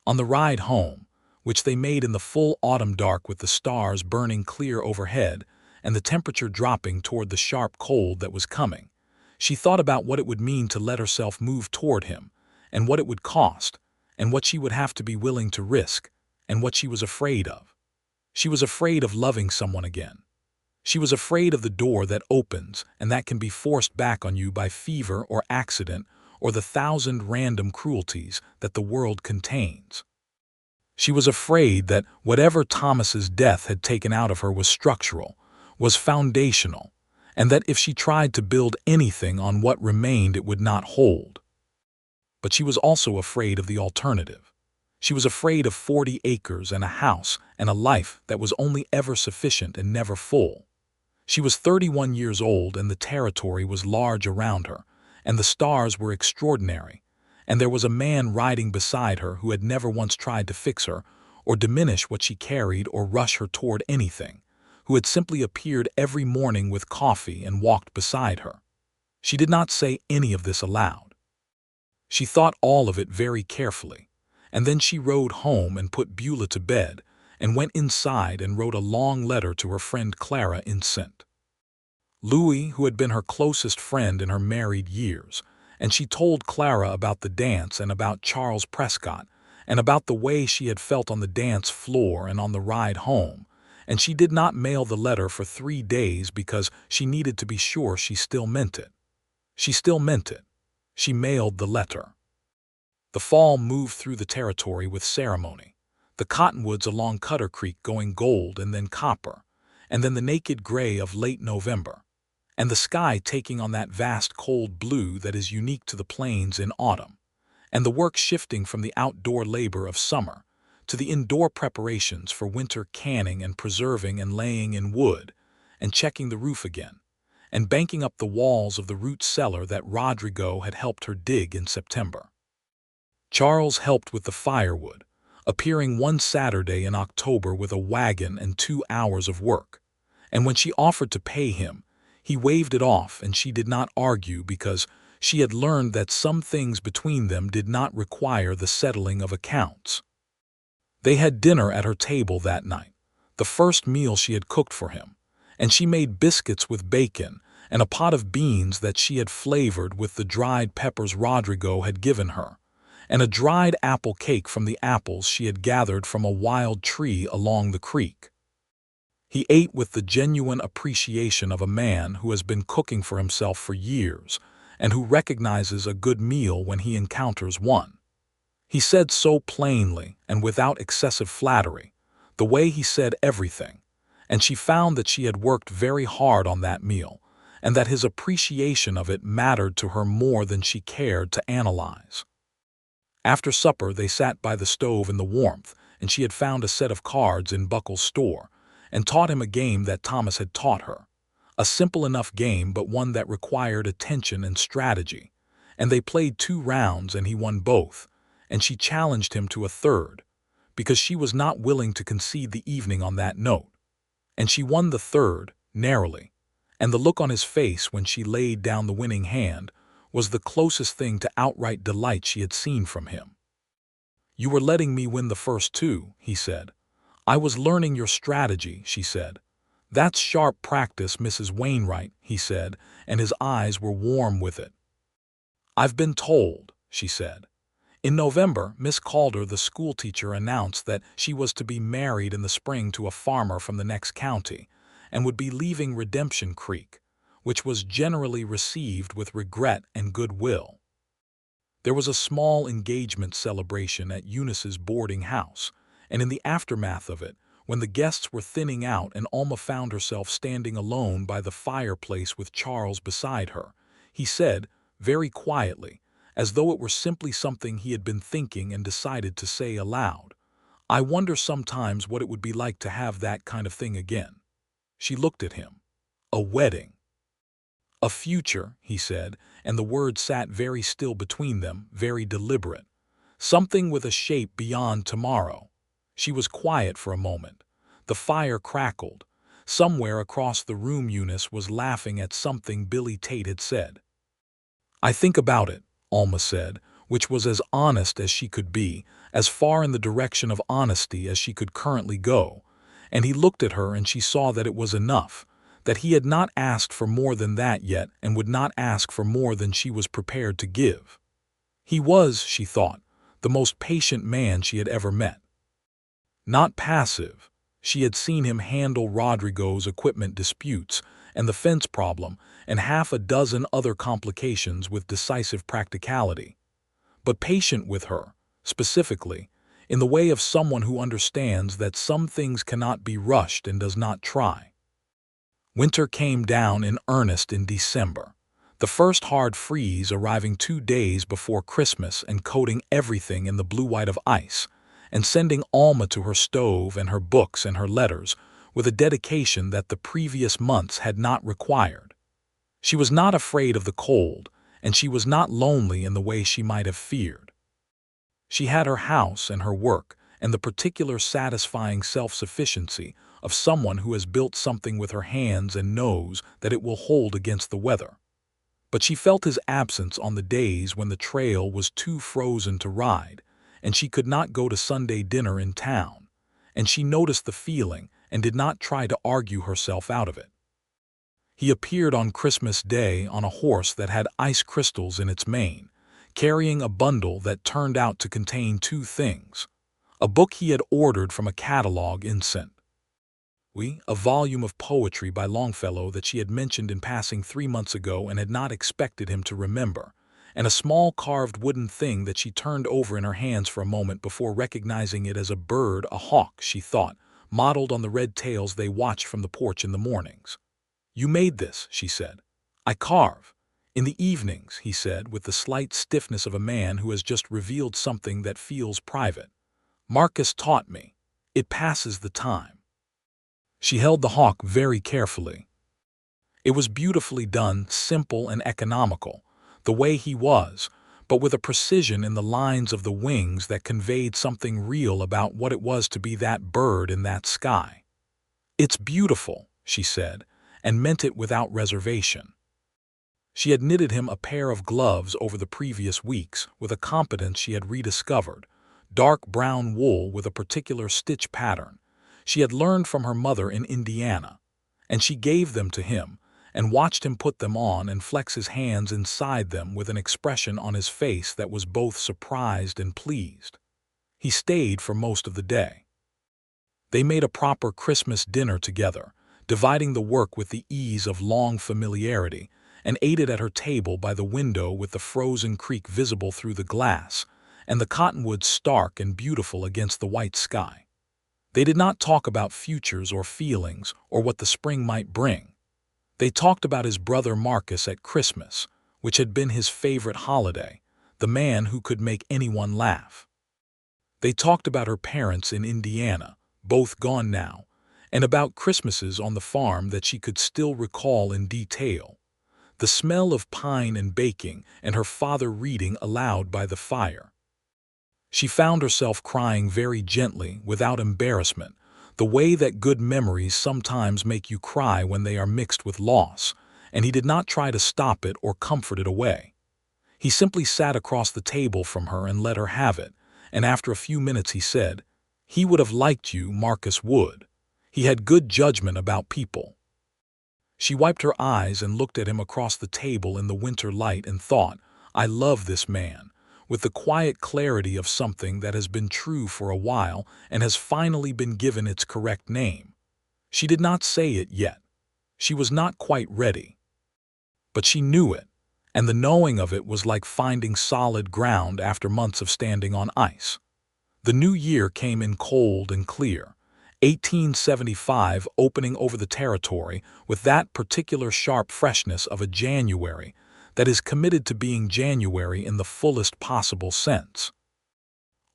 On the ride home, which they made in the full autumn dark with the stars burning clear overhead and the temperature dropping toward the sharp cold that was coming, she thought about what it would mean to let herself move toward him, and what it would cost, and what she would have to be willing to risk, and what she was afraid of. She was afraid of loving someone again. She was afraid of the door that opens and that can be forced back on you by fever or accident or the 1,000 random cruelties that the world contains. She was afraid that whatever Thomas's death had taken out of her was structural, was foundational, and that if she tried to build anything on what remained it would not hold. But she was also afraid of the alternative. She was afraid of 40 acres and a house and a life that was only ever sufficient and never full. She was 31 years old, and the territory was large around her, and the stars were extraordinary, and there was a man riding beside her who had never once tried to fix her or diminish what she carried or rush her toward anything, who had simply appeared every morning with coffee and walked beside her. She did not say any of this aloud. She thought all of it very carefully, and then she rode home and put Beulah to bed and went inside and wrote a long letter to her friend Clara in St. Louis, who had been her closest friend in her married years, and she told Clara about the dance and about Charles Prescott and about the way she had felt on the dance floor and on the ride home, and she did not mail the letter for 3 days because she needed to be sure she still meant it. She still meant it. She mailed the letter. The fall moved through the territory with ceremony, the cottonwoods along Cutter Creek going gold and then copper, and then the naked gray of late November, and the sky taking on that vast cold blue that is unique to the plains in autumn, and the work shifting from the outdoor labor of summer to the indoor preparations for winter, canning and preserving and laying in wood, and checking the roof again, and banking up the walls of the root cellar that Rodrigo had helped her dig in September. Charles helped with the firewood, appearing one Saturday in October with a wagon and 2 hours of work, and when she offered to pay him, he waved it off, and she did not argue because she had learned that some things between them did not require the settling of accounts. They had dinner at her table that night, the first meal she had cooked for him, and she made biscuits with bacon and a pot of beans that she had flavored with the dried peppers Rodrigo had given her, and a dried apple cake from the apples she had gathered from a wild tree along the creek. He ate with the genuine appreciation of a man who has been cooking for himself for years and who recognizes a good meal when he encounters one. He said so plainly and without excessive flattery, the way he said everything, and she found that she had worked very hard on that meal and that his appreciation of it mattered to her more than she cared to analyze. After supper, they sat by the stove in the warmth, and she had found a set of cards in Buckle's store and taught him a game that Thomas had taught her, a simple enough game but one that required attention and strategy, and they played 2 rounds and he won both, and she challenged him to a third, because she was not willing to concede the evening on that note, and she won the third, narrowly, and the look on his face when she laid down the winning hand was the closest thing to outright delight she had seen from him. "You were letting me win the first 2, he said. "I was learning your strategy," she said. "That's sharp practice, Mrs. Wainwright," he said, and his eyes were warm with it. "I've been told," she said. In November, Miss Calder, the schoolteacher, announced that she was to be married in the spring to a farmer from the next county, and would be leaving Redemption Creek, which was generally received with regret and goodwill. There was a small engagement celebration at Eunice's boarding house, and in the aftermath of it, when the guests were thinning out and Alma found herself standing alone by the fireplace with Charles beside her, he said, very quietly, as though it were simply something he had been thinking and decided to say aloud, "I wonder sometimes what it would be like to have that kind of thing again." She looked at him. "A wedding." "A future," he said, and the word sat very still between them, very deliberate. "Something with a shape beyond tomorrow." She was quiet for a moment. The fire crackled. Somewhere across the room Eunice was laughing at something Billy Tate had said. "I think about it," Alma said, which was as honest as she could be, as far in the direction of honesty as she could currently go, and he looked at her and she saw that it was enough, that he had not asked for more than that yet and would not ask for more than she was prepared to give. He was, she thought, the most patient man she had ever met. Not passive. She had seen him handle Rodrigo's equipment disputes and the fence problem and half a dozen other complications with decisive practicality. But patient with her, specifically, in the way of someone who understands that some things cannot be rushed and does not try. Winter came down in earnest in December, the first hard freeze arriving 2 days before Christmas and coating everything in the blue-white of ice, and sending Alma to her stove and her books and her letters with a dedication that the previous months had not required. She was not afraid of the cold, and she was not lonely in the way she might have feared. She had her house and her work and the particular satisfying self-sufficiency of someone who has built something with her hands and knows that it will hold against the weather. But she felt his absence on the days when the trail was too frozen to ride, and she could not go to Sunday dinner in town, and she noticed the feeling and did not try to argue herself out of it. He appeared on Christmas Day on a horse that had ice crystals in its mane, carrying a bundle that turned out to contain 2 things: a book he had ordered from a catalog in St. Louis, a volume of poetry by Longfellow that she had mentioned in passing 3 months ago and had not expected him to remember, and a small carved wooden thing that she turned over in her hands for a moment before recognizing it as a bird, a hawk, she thought, modeled on the red tails they watched from the porch in the mornings. "You made this," she said. "I carve." "In the evenings," he said, with the slight stiffness of a man who has just revealed something that feels private. "Marcus taught me. It passes the time." She held the hawk very carefully. It was beautifully done, simple and economical, the way he was, but with a precision in the lines of the wings that conveyed something real about what it was to be that bird in that sky. "It's beautiful," she said, and meant it without reservation. She had knitted him a pair of gloves over the previous weeks with a competence she had rediscovered, dark brown wool with a particular stitch pattern. She had learned from her mother in Indiana, and she gave them to him and watched him put them on and flex his hands inside them with an expression on his face that was both surprised and pleased. He stayed for most of the day. They made a proper Christmas dinner together, dividing the work with the ease of long familiarity, and ate it at her table by the window with the frozen creek visible through the glass, and the cottonwoods stark and beautiful against the white sky. They did not talk about futures or feelings or what the spring might bring. They talked about his brother Marcus at Christmas, which had been his favorite holiday, the man who could make anyone laugh. They talked about her parents in Indiana, both gone now, and about Christmases on the farm that she could still recall in detail. The smell of pine and baking and her father reading aloud by the fire. She found herself crying very gently, without embarrassment, the way that good memories sometimes make you cry when they are mixed with loss, and he did not try to stop it or comfort it away. He simply sat across the table from her and let her have it, and after a few minutes he said, "He would have liked you, Marcus would. He had good judgment about people. She wiped her eyes and looked at him across the table in the winter light and thought, I love this man, with the quiet clarity of something that has been true for a while and has finally been given its correct name. She did not say it yet. She was not quite ready. But she knew it, and the knowing of it was like finding solid ground after months of standing on ice. The new year came in cold and clear, 1875 opening over the territory with that particular sharp freshness of a January that is committed to being January in the fullest possible sense.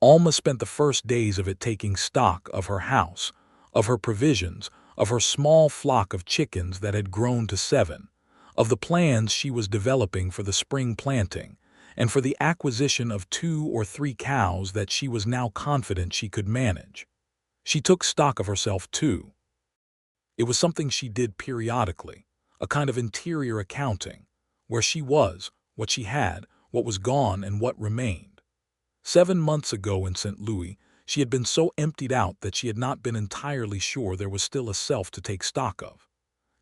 Alma spent the first days of it taking stock of her house, of her provisions, of her small flock of chickens that had grown to 7, of the plans she was developing for the spring planting, and for the acquisition of 2 or 3 cows that she was now confident she could manage. She took stock of herself, too. It was something she did periodically, a kind of interior accounting, where she was, what she had, what was gone, and what remained. 7 months ago in St. Louis, she had been so emptied out that she had not been entirely sure there was still a self to take stock of.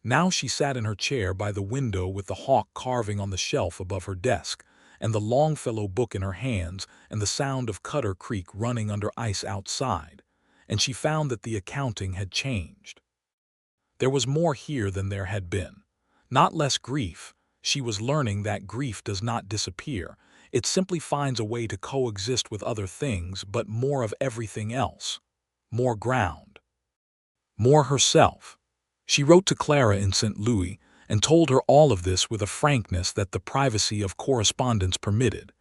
Now she sat in her chair by the window with the hawk carving on the shelf above her desk, and the Longfellow book in her hands, and the sound of Cutter Creek running under ice outside, and she found that the accounting had changed. There was more here than there had been. Not less grief. She was learning that grief does not disappear. It simply finds a way to coexist with other things, but more of everything else. More ground. More herself. She wrote to Clara in St. Louis and told her all of this with a frankness that the privacy of correspondence permitted.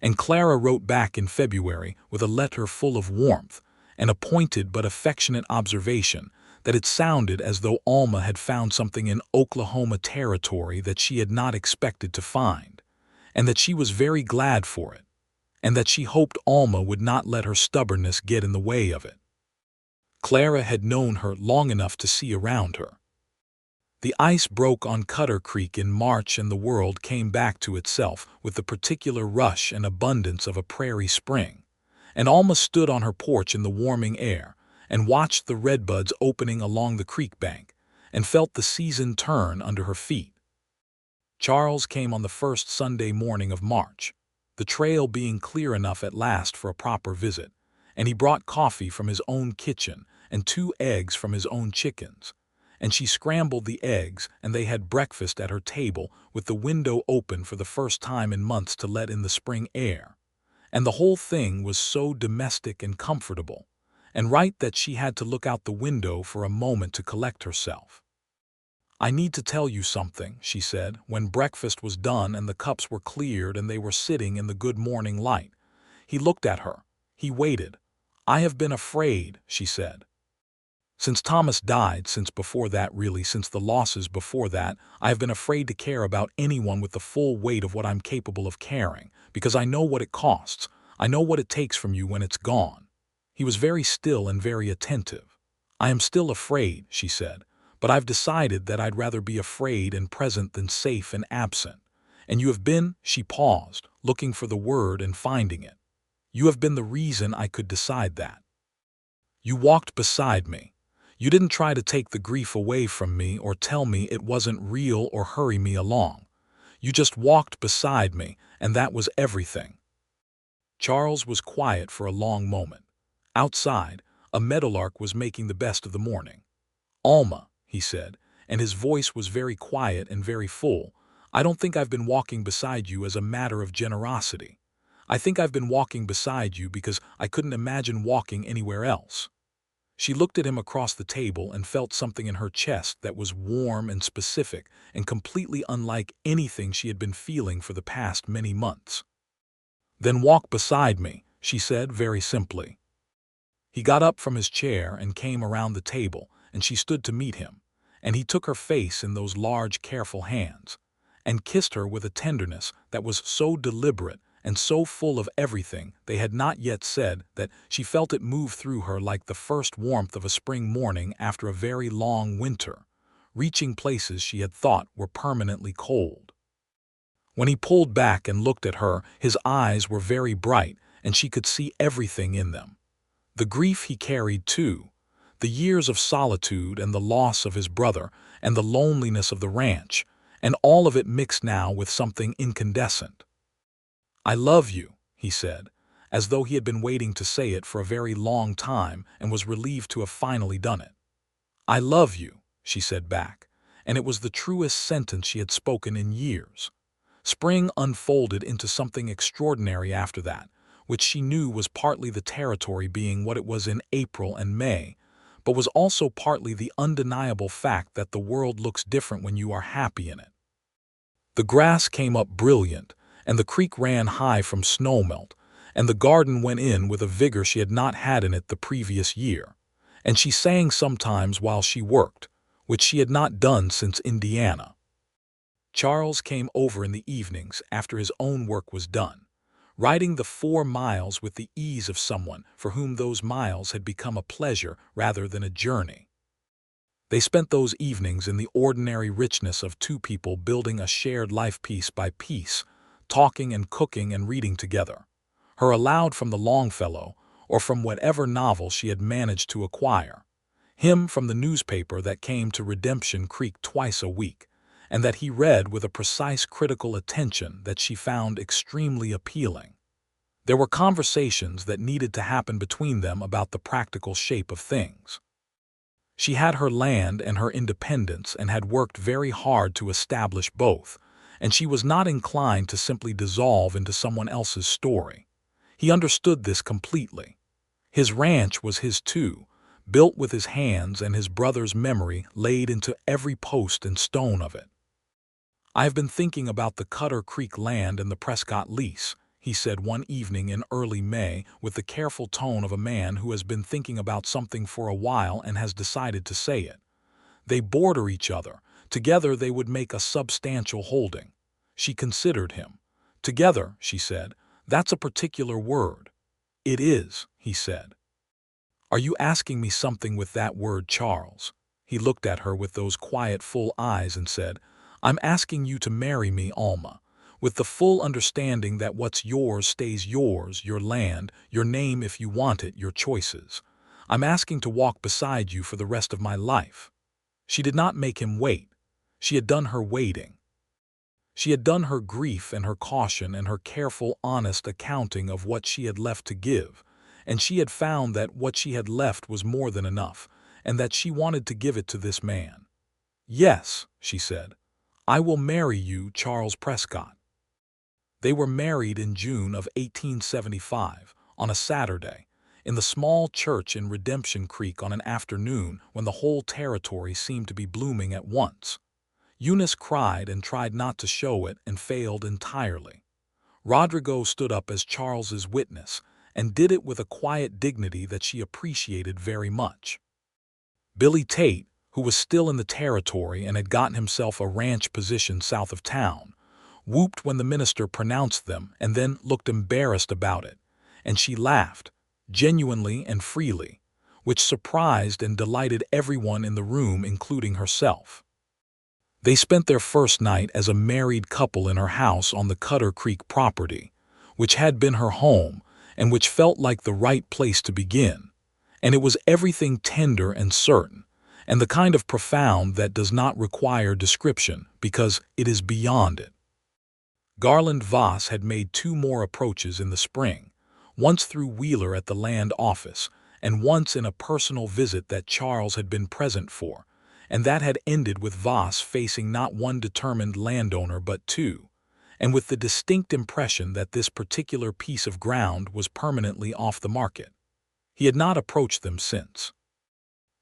And Clara wrote back in February with a letter full of warmth, and a pointed but affectionate observation that it sounded as though Alma had found something in Oklahoma territory that she had not expected to find, and that she was very glad for it, and that she hoped Alma would not let her stubbornness get in the way of it. Clara had known her long enough to see around her. The ice broke on Cutter Creek in March, and the world came back to itself with the particular rush and abundance of a prairie spring, and Alma stood on her porch in the warming air and watched the redbuds opening along the creek bank and felt the season turn under her feet. Charles came on the first Sunday morning of March, the trail being clear enough at last for a proper visit, and he brought coffee from his own kitchen and 2 eggs from his own chickens, and she scrambled the eggs, and they had breakfast at her table with the window open for the first time in months to let in the spring air, and the whole thing was so domestic and comfortable, and right that she had to look out the window for a moment to collect herself. I need to tell you something, she said, when breakfast was done and the cups were cleared and they were sitting in the good morning light. He looked at her. He waited. I have been afraid, she said. Since Thomas died, since before that really, since the losses before that, I have been afraid to care about anyone with the full weight of what I'm capable of carrying, because I know what it costs. I know what it takes from you when it's gone. He was very still and very attentive. I am still afraid, she said, but I've decided that I'd rather be afraid and present than safe and absent. And you have been, she paused, looking for the word and finding it. You have been the reason I could decide that. You walked beside me. You didn't try to take the grief away from me or tell me it wasn't real or hurry me along. You just walked beside me, and that was everything. Charles was quiet for a long moment. Outside, a meadowlark was making the best of the morning. Alma, he said, and his voice was very quiet and very full, I don't think I've been walking beside you as a matter of generosity. I think I've been walking beside you because I couldn't imagine walking anywhere else. She looked at him across the table and felt something in her chest that was warm and specific and completely unlike anything she had been feeling for the past many months. Then walk beside me, she said very simply. He got up from his chair and came around the table, and she stood to meet him, and he took her face in those large, careful hands, and kissed her with a tenderness that was so deliberate and so full of everything they had not yet said that she felt it move through her like the first warmth of a spring morning after a very long winter, reaching places she had thought were permanently cold. When he pulled back and looked at her, his eyes were very bright, and she could see everything in them. The grief he carried, too, The years of solitude and the loss of his brother and the loneliness of the ranch, and all of it mixed now with something incandescent. "I love you," he said, as though he had been waiting to say it for a very long time and was relieved to have finally done it. "I love you," she said back, and it was the truest sentence she had spoken in years. Spring unfolded into something extraordinary after that, which she knew was partly the territory being what it was in April and May, but was also partly the undeniable fact that the world looks different when you are happy in it. The grass came up brilliant, and the creek ran high from snowmelt, and the garden went in with a vigor she had not had in it the previous year, and she sang sometimes while she worked, which she had not done since Indiana. Charles came over in the evenings after his own work was done, riding the 4 miles with the ease of someone for whom those miles had become a pleasure rather than a journey. They spent those evenings in the ordinary richness of two people building a shared life piece by piece, talking and cooking and reading together, her aloud from the Longfellow or from whatever novel she had managed to acquire, him from the newspaper that came to Redemption Creek twice a week, and that he read with a precise critical attention that she found extremely appealing. There were conversations that needed to happen between them about the practical shape of things. She had her land and her independence and had worked very hard to establish both, and she was not inclined to simply dissolve into someone else's story. He understood this completely. His ranch was his too, built with his hands and his brother's memory laid into every post and stone of it. "I have been thinking about the Cutter Creek land and the Prescott lease," he said one evening in early May with the careful tone of a man who has been thinking about something for a while and has decided to say it. "They border each other. Together they would make a substantial holding." She considered him. "Together," she said, "that's a particular word." "It is," he said. "Are you asking me something with that word, Charles?" He looked at her with those quiet, full eyes and said, "I'm asking you to marry me, Alma, with the full understanding that what's yours stays yours, your land, your name if you want it, your choices. I'm asking to walk beside you for the rest of my life." She did not make him wait. She had done her waiting. She had done her grief and her caution and her careful, honest accounting of what she had left to give, and she had found that what she had left was more than enough, and that she wanted to give it to this man. "Yes," she said, "I will marry you, Charles Prescott." They were married in June of 1875, on a Saturday, in the small church in Redemption Creek on an afternoon when the whole territory seemed to be blooming at once. Eunice cried and tried not to show it and failed entirely. Rodrigo stood up as Charles's witness and did it with a quiet dignity that she appreciated very much. Billy Tate, who was still in the territory and had gotten himself a ranch position south of town, whooped when the minister pronounced them and then looked embarrassed about it, and she laughed, genuinely and freely, which surprised and delighted everyone in the room, including herself. They spent their first night as a married couple in her house on the Cutter Creek property, which had been her home and which felt like the right place to begin, and it was everything tender and certain, and the kind of profound that does not require description because it is beyond it. Garland Voss had made 2 more approaches in the spring, once through Wheeler at the land office, and once in a personal visit that Charles had been present for, and that had ended with Voss facing not one determined landowner but 2, and with the distinct impression that this particular piece of ground was permanently off the market. He had not approached them since.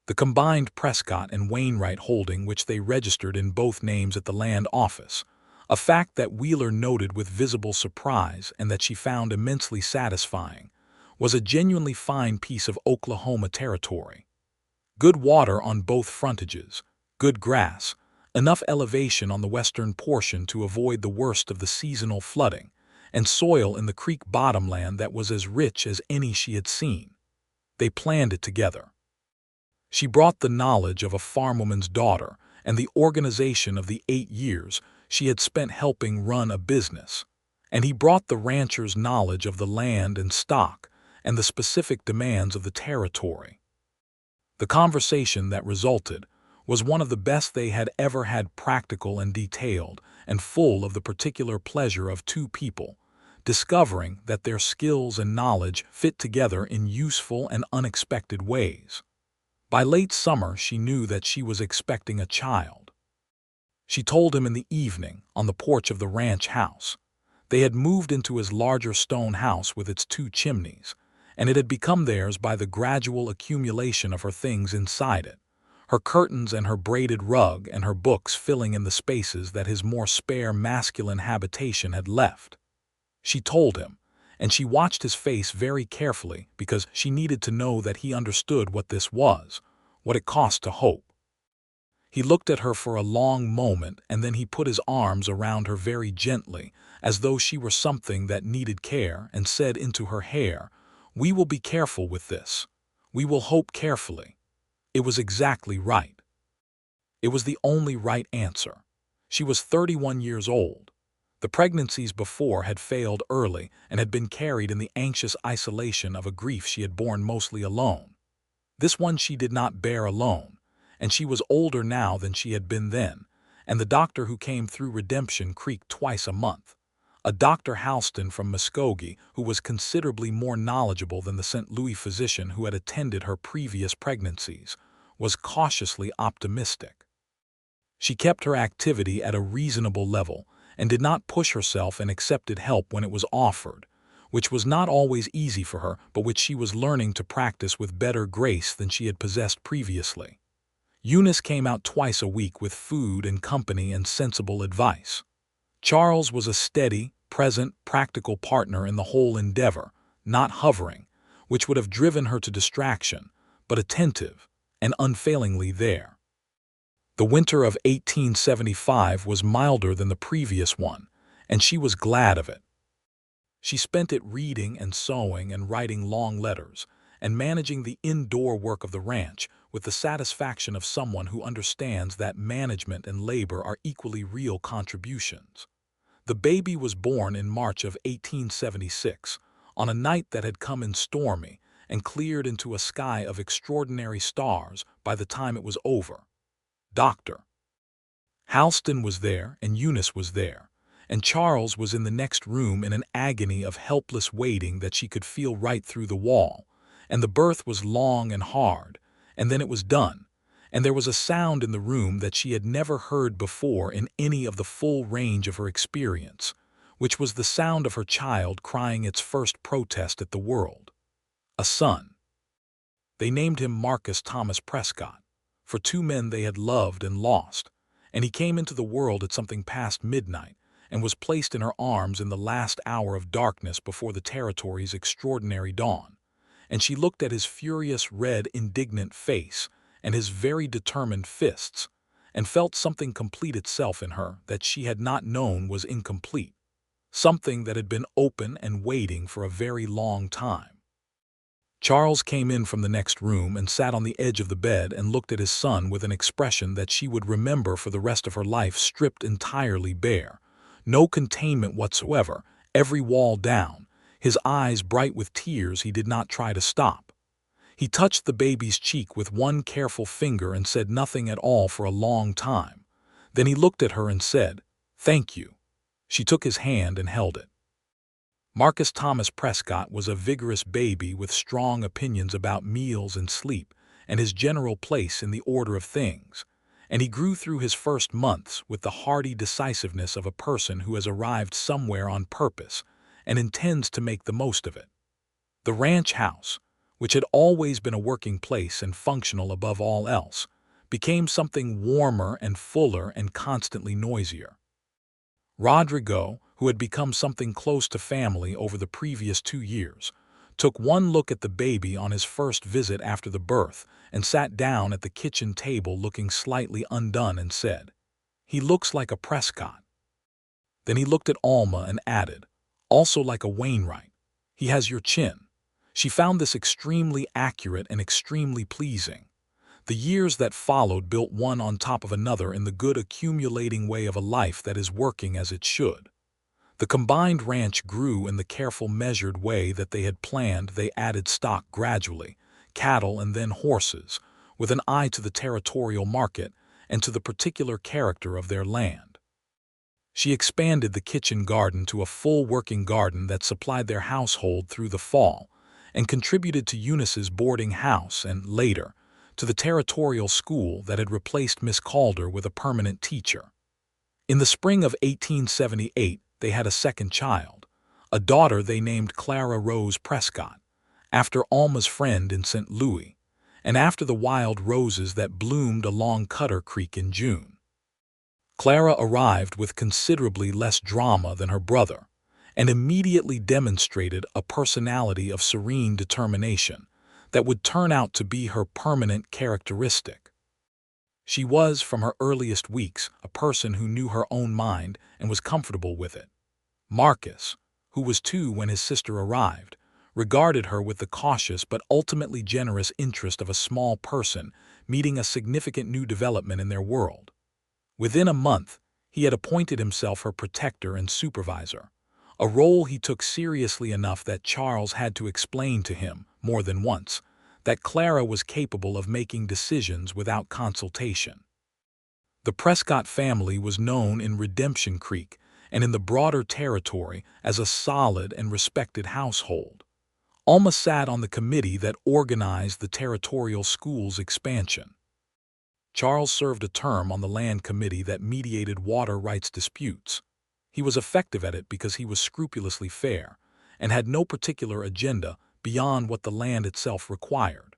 The combined Prescott and Wainwright holding, which they registered in both names at the land office, a fact that Wheeler noted with visible surprise and that she found immensely satisfying, was a genuinely fine piece of Oklahoma territory. Good water on both frontages, good grass, enough elevation on the western portion to avoid the worst of the seasonal flooding, and soil in the creek bottomland that was as rich as any she had seen. They planned it together. She brought the knowledge of a farmwoman's daughter and the organization of the 8 years she had spent helping run a business, and he brought the rancher's knowledge of the land and stock and the specific demands of the territory. The conversation that resulted was one of the best they had ever had, practical and detailed, and full of the particular pleasure of two people discovering that their skills and knowledge fit together in useful and unexpected ways. By late summer, she knew that she was expecting a child. She told him in the evening, on the porch of the ranch house. They had moved into his larger stone house with its 2 chimneys, and it had become theirs by the gradual accumulation of her things inside it, her curtains and her braided rug and her books filling in the spaces that his more spare masculine habitation had left. She told him, and she watched his face very carefully because she needed to know that he understood what this was, what it cost to hope. He looked at her for a long moment, and then he put his arms around her very gently, as though she were something that needed care, and said into her hair, "We will be careful with this. We will hope carefully." It was exactly right. It was the only right answer. She was 31 years old. The pregnancies before had failed early and had been carried in the anxious isolation of a grief she had borne mostly alone. This one she did not bear alone, and she was older now than she had been then, and the doctor who came through Redemption Creek twice a month, a Dr. Halston from Muskogee who was considerably more knowledgeable than the St. Louis physician who had attended her previous pregnancies, was cautiously optimistic. She kept her activity at a reasonable level and did not push herself, and accepted help when it was offered, which was not always easy for her, but which she was learning to practice with better grace than she had possessed previously. Eunice came out twice a week with food and company and sensible advice. Charles was a steady, present, practical partner in the whole endeavor, not hovering, which would have driven her to distraction, but attentive and unfailingly there. The winter of 1875 was milder than the previous one, and she was glad of it. She spent it reading and sewing and writing long letters, and managing the indoor work of the ranch with the satisfaction of someone who understands that management and labor are equally real contributions. The baby was born in March of 1876, on a night that had come in stormy and cleared into a sky of extraordinary stars by the time it was over. Dr. Halston was there, and Eunice was there, and Charles was in the next room in an agony of helpless waiting that she could feel right through the wall, and the birth was long and hard, and then it was done, and there was a sound in the room that she had never heard before in any of the full range of her experience, which was the sound of her child crying its first protest at the world. A son. They named him Marcus Thomas Prescott, for 2 men they had loved and lost, and he came into the world at something past midnight, and was placed in her arms in the last hour of darkness before the territory's extraordinary dawn, and she looked at his furious, red, indignant face and his very determined fists, and felt something complete itself in her that she had not known was incomplete, something that had been open and waiting for a very long time. Charles came in from the next room and sat on the edge of the bed and looked at his son with an expression that she would remember for the rest of her life, stripped entirely bare, no containment whatsoever, every wall down, his eyes bright with tears he did not try to stop. He touched the baby's cheek with one careful finger and said nothing at all for a long time. Then he looked at her and said, "Thank you." She took his hand and held it. Marcus Thomas Prescott was a vigorous baby with strong opinions about meals and sleep and his general place in the order of things, and he grew through his first months with the hardy decisiveness of a person who has arrived somewhere on purpose and intends to make the most of it. The ranch house, which had always been a working place and functional above all else, became something warmer and fuller and constantly noisier. Rodrigo, who had become something close to family over the previous 2 years, took one look at the baby on his first visit after the birth and sat down at the kitchen table looking slightly undone and said, "He looks like a Prescott." Then he looked at Alma and added, "Also like a Wainwright. He has your chin." She found this extremely accurate and extremely pleasing. The years that followed built one on top of another in the good accumulating way of a life that is working as it should. The combined ranch grew in the careful measured way that they had planned. They added stock gradually, cattle and then horses, with an eye to the territorial market and to the particular character of their land. She expanded the kitchen garden to a full working garden that supplied their household through the fall and contributed to Eunice's boarding house and, later, to the territorial school that had replaced Miss Calder with a permanent teacher. In the spring of 1878, they had a second child, a daughter they named Clara Rose Prescott, after Alma's friend in St. Louis, and after the wild roses that bloomed along Cutter Creek in June. Clara arrived with considerably less drama than her brother, and immediately demonstrated a personality of serene determination that would turn out to be her permanent characteristic. She was, from her earliest weeks, a person who knew her own mind and was comfortable with it. Marcus, who was 2 when his sister arrived, regarded her with the cautious but ultimately generous interest of a small person meeting a significant new development in their world. Within a month, he had appointed himself her protector and supervisor, a role he took seriously enough that Charles had to explain to him, more than once, that Clara was capable of making decisions without consultation. The Prescott family was known in Redemption Creek and in the broader territory as a solid and respected household. Alma sat on the committee that organized the territorial school's expansion. Charles served a term on the land committee that mediated water rights disputes. He was effective at it because he was scrupulously fair and had no particular agenda beyond what the land itself required.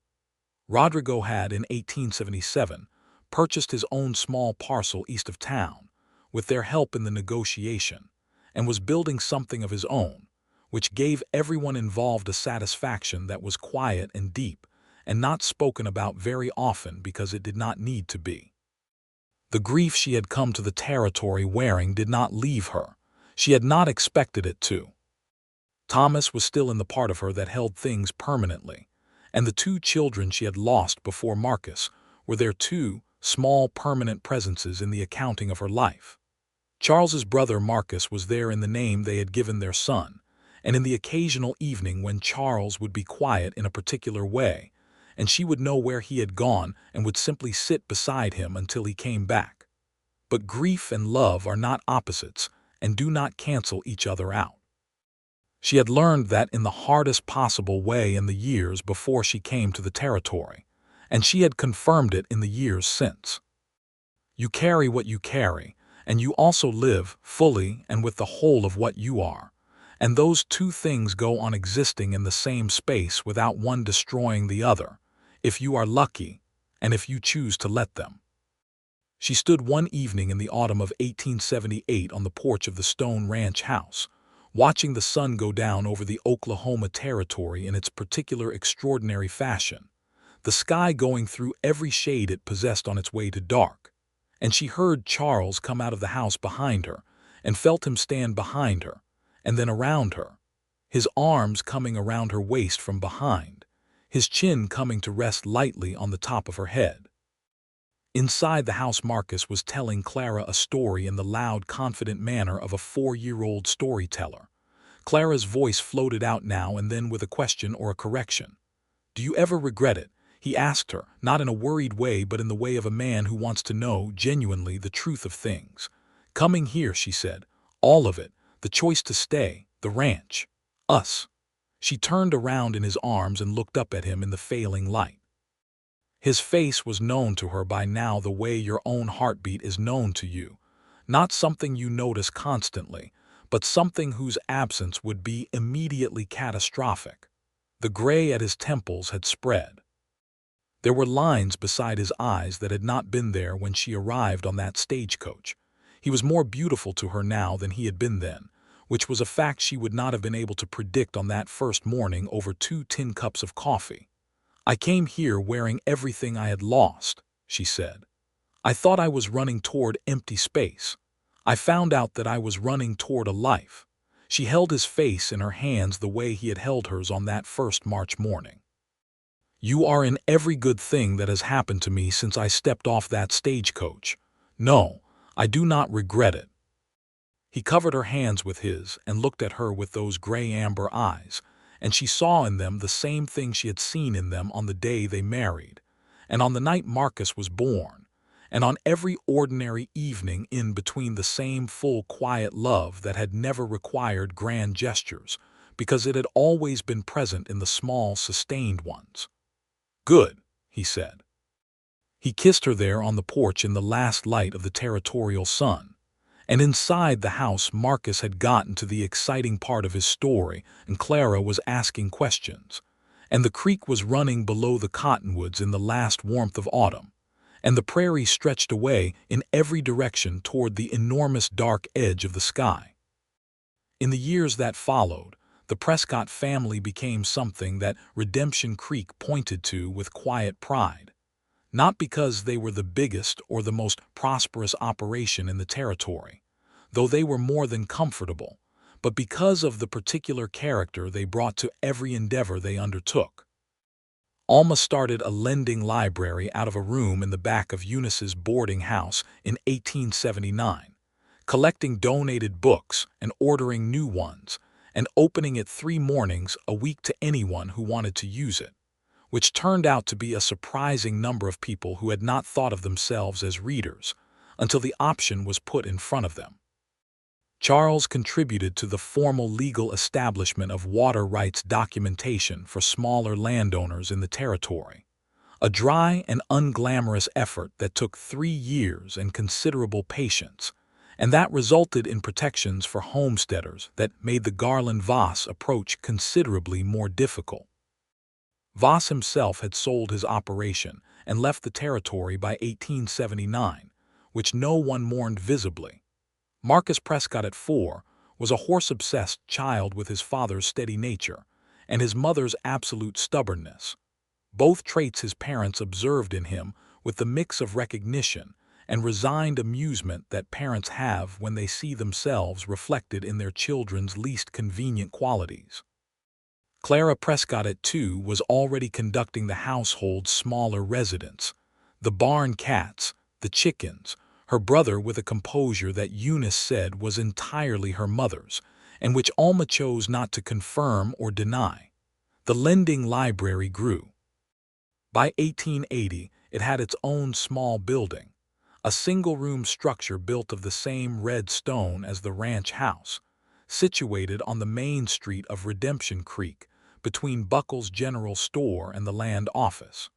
Rodrigo had, in 1877, purchased his own small parcel east of town, with their help in the negotiation, and was building something of his own, which gave everyone involved a satisfaction that was quiet and deep, and not spoken about very often because it did not need to be. The grief she had come to the territory wearing did not leave her. She had not expected it to. Thomas was still in the part of her that held things permanently, and the 2 children she had lost before Marcus were their 2 small permanent presences in the accounting of her life. Charles's brother Marcus was there in the name they had given their son, and in the occasional evening when Charles would be quiet in a particular way, and she would know where he had gone and would simply sit beside him until he came back. But grief and love are not opposites and do not cancel each other out. She had learned that in the hardest possible way in the years before she came to the territory, and she had confirmed it in the years since. You carry what you carry, and you also live fully and with the whole of what you are, and those 2 things go on existing in the same space without one destroying the other, if you are lucky, and if you choose to let them. She stood one evening in the autumn of 1878 on the porch of the Stone Ranch house, watching the sun go down over the Oklahoma territory in its particular extraordinary fashion, the sky going through every shade it possessed on its way to dark, and she heard Charles come out of the house behind her and felt him stand behind her, and then around her, his arms coming around her waist from behind, his chin coming to rest lightly on the top of her head. Inside the house, Marcus was telling Clara a story in the loud, confident manner of a 4-year-old storyteller. Clara's voice floated out now and then with a question or a correction. "Do you ever regret it?" he asked her, not in a worried way but in the way of a man who wants to know genuinely the truth of things. "Coming here," she said. "All of it. The choice to stay, the ranch, us." She turned around in his arms and looked up at him in the failing light. His face was known to her by now the way your own heartbeat is known to you, not something you notice constantly, but something whose absence would be immediately catastrophic. The gray at his temples had spread. There were lines beside his eyes that had not been there when she arrived on that stagecoach. He was more beautiful to her now than he had been then, which was a fact she would not have been able to predict on that first morning over 2 tin cups of coffee. "I came here wearing everything I had lost," she said. "I thought I was running toward empty space. I found out that I was running toward a life." She held his face in her hands the way he had held hers on that first March morning. "You are in every good thing that has happened to me since I stepped off that stagecoach. No, I do not regret it." He covered her hands with his and looked at her with those gray-amber eyes, and she saw in them the same thing she had seen in them on the day they married, and on the night Marcus was born, and on every ordinary evening in between the same full quiet love that had never required grand gestures, because it had always been present in the small, sustained ones. "Good," he said. He kissed her there on the porch in the last light of the territorial sun. And inside the house, Marcus had gotten to the exciting part of his story, and Clara was asking questions. And the creek was running below the cottonwoods in the last warmth of autumn, and the prairie stretched away in every direction toward the enormous dark edge of the sky. In the years that followed, the Prescott family became something that Redemption Creek pointed to with quiet pride. Not because they were the biggest or the most prosperous operation in the territory, though they were more than comfortable, but because of the particular character they brought to every endeavor they undertook. Alma started a lending library out of a room in the back of Eunice's boarding house in 1879, collecting donated books and ordering new ones, and opening it 3 mornings a week to anyone who wanted to use it, which turned out to be a surprising number of people who had not thought of themselves as readers until the option was put in front of them. Charles contributed to the formal legal establishment of water rights documentation for smaller landowners in the territory, a dry and unglamorous effort that took 3 years and considerable patience, and that resulted in protections for homesteaders that made the Garland-Voss approach considerably more difficult. Voss himself had sold his operation and left the territory by 1879, which no one mourned visibly. Marcus Prescott at 4 was a horse-obsessed child with his father's steady nature and his mother's absolute stubbornness, both traits his parents observed in him with the mix of recognition and resigned amusement that parents have when they see themselves reflected in their children's least convenient qualities. Clara Prescott at 2 was already conducting the household's smaller residents, the barn cats, the chickens, her brother with a composure that Eunice said was entirely her mother's, and which Alma chose not to confirm or deny. The lending library grew. By 1880, it had its own small building, a single-room structure built of the same red stone as the ranch house, situated on the main street of Redemption Creek, between Buckle's General Store and the land office.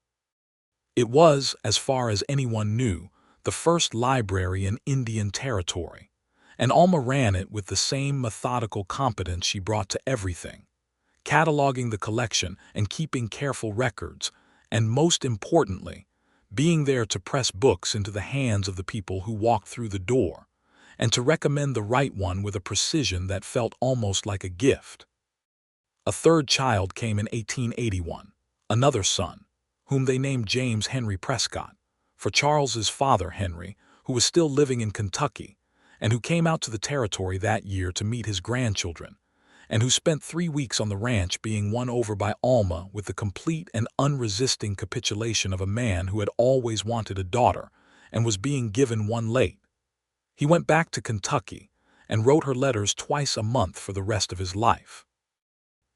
It was, as far as anyone knew, the first library in Indian Territory, and Alma ran it with the same methodical competence she brought to everything, cataloging the collection and keeping careful records, and most importantly, being there to press books into the hands of the people who walked through the door, and to recommend the right one with a precision that felt almost like a gift. A third child came in 1881, another son, whom they named James Henry Prescott, for Charles's father Henry, who was still living in Kentucky, and who came out to the territory that year to meet his grandchildren, and who spent 3 weeks on the ranch being won over by Alma with the complete and unresisting capitulation of a man who had always wanted a daughter and was being given one late. He went back to Kentucky and wrote her letters twice a month for the rest of his life.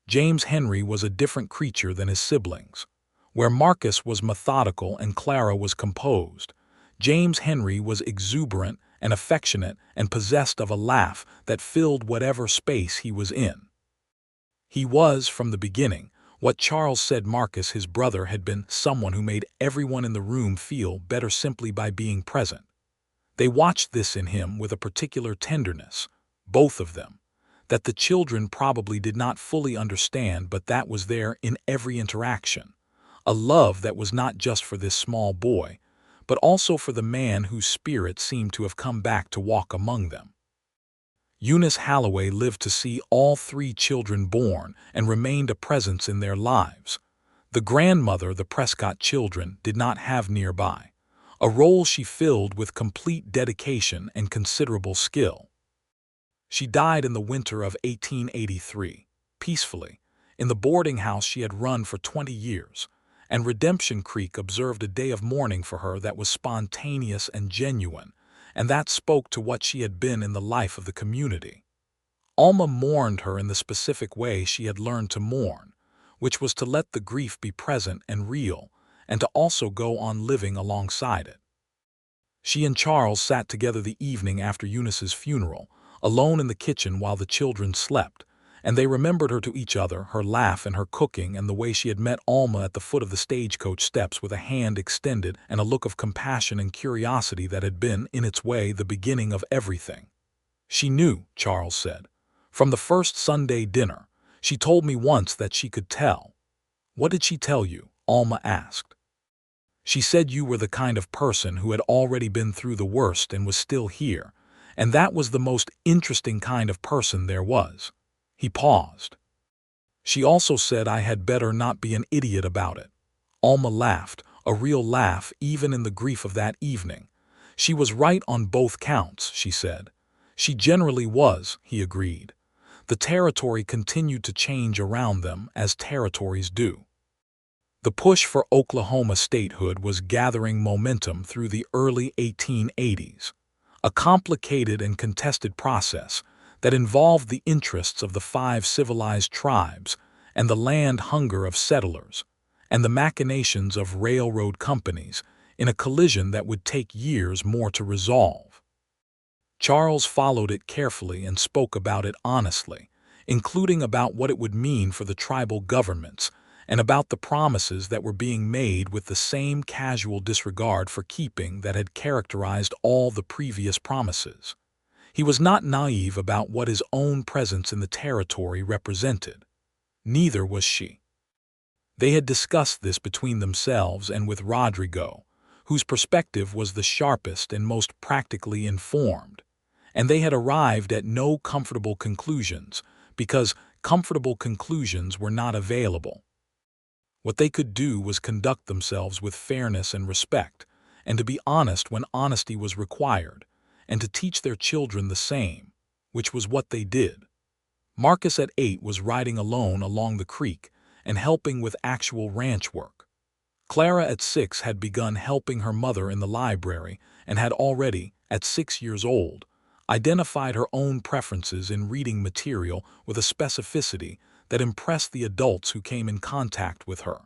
James Henry was a different creature than his siblings. Where Marcus was methodical and Clara was composed, James Henry was exuberant and affectionate and possessed of a laugh that filled whatever space he was in. He was, from the beginning, what Charles said Marcus, his brother, had been someone who made everyone in the room feel better simply by being present. They watched this in him with a particular tenderness, both of them, that the children probably did not fully understand, but that was there in every interaction, a love that was not just for this small boy, but also for the man whose spirit seemed to have come back to walk among them. Eunice Halloway lived to see all 3 children born and remained a presence in their lives. The grandmother the Prescott children did not have nearby, a role she filled with complete dedication and considerable skill. She died in the winter of 1883, peacefully, in the boarding house she had run for 20 years, and Redemption Creek observed a day of mourning for her that was spontaneous and genuine, and that spoke to what she had been in the life of the community. Alma mourned her in the specific way she had learned to mourn, which was to let the grief be present and real, and to also go on living alongside it. She and Charles sat together the evening after Eunice's funeral, alone in the kitchen while the children slept, and they remembered her to each other, her laugh and her cooking, and the way she had met Alma at the foot of the stagecoach steps with a hand extended and a look of compassion and curiosity that had been, in its way, the beginning of everything. She knew, Charles said. From the first Sunday dinner, she told me once that she could tell. What did she tell you? Alma asked. She said you were the kind of person who had already been through the worst and was still here, and that was the most interesting kind of person there was. He paused. She also said I had better not be an idiot about it. Alma laughed, a real laugh even in the grief of that evening. She was right on both counts, she said. She generally was, he agreed. The territory continued to change around them, as territories do. The push for Oklahoma statehood was gathering momentum through the early 1880s, a complicated and contested process that involved the interests of the 5 civilized tribes and the land hunger of settlers and the machinations of railroad companies in a collision that would take years more to resolve. Charles followed it carefully and spoke about it honestly, including about what it would mean for the tribal governments and about the promises that were being made with the same casual disregard for keeping that had characterized all the previous promises. He was not naive about what his own presence in the territory represented. Neither was she. They had discussed this between themselves and with Rodrigo, whose perspective was the sharpest and most practically informed, and they had arrived at no comfortable conclusions because comfortable conclusions were not available. What they could do was conduct themselves with fairness and respect, and to be honest when honesty was required, and to teach their children the same, which was what they did. Marcus at 8 was riding alone along the creek and helping with actual ranch work. Clara at 6 had begun helping her mother in the library and had already, at 6 years old, identified her own preferences in reading material with a specificity that impressed the adults who came in contact with her.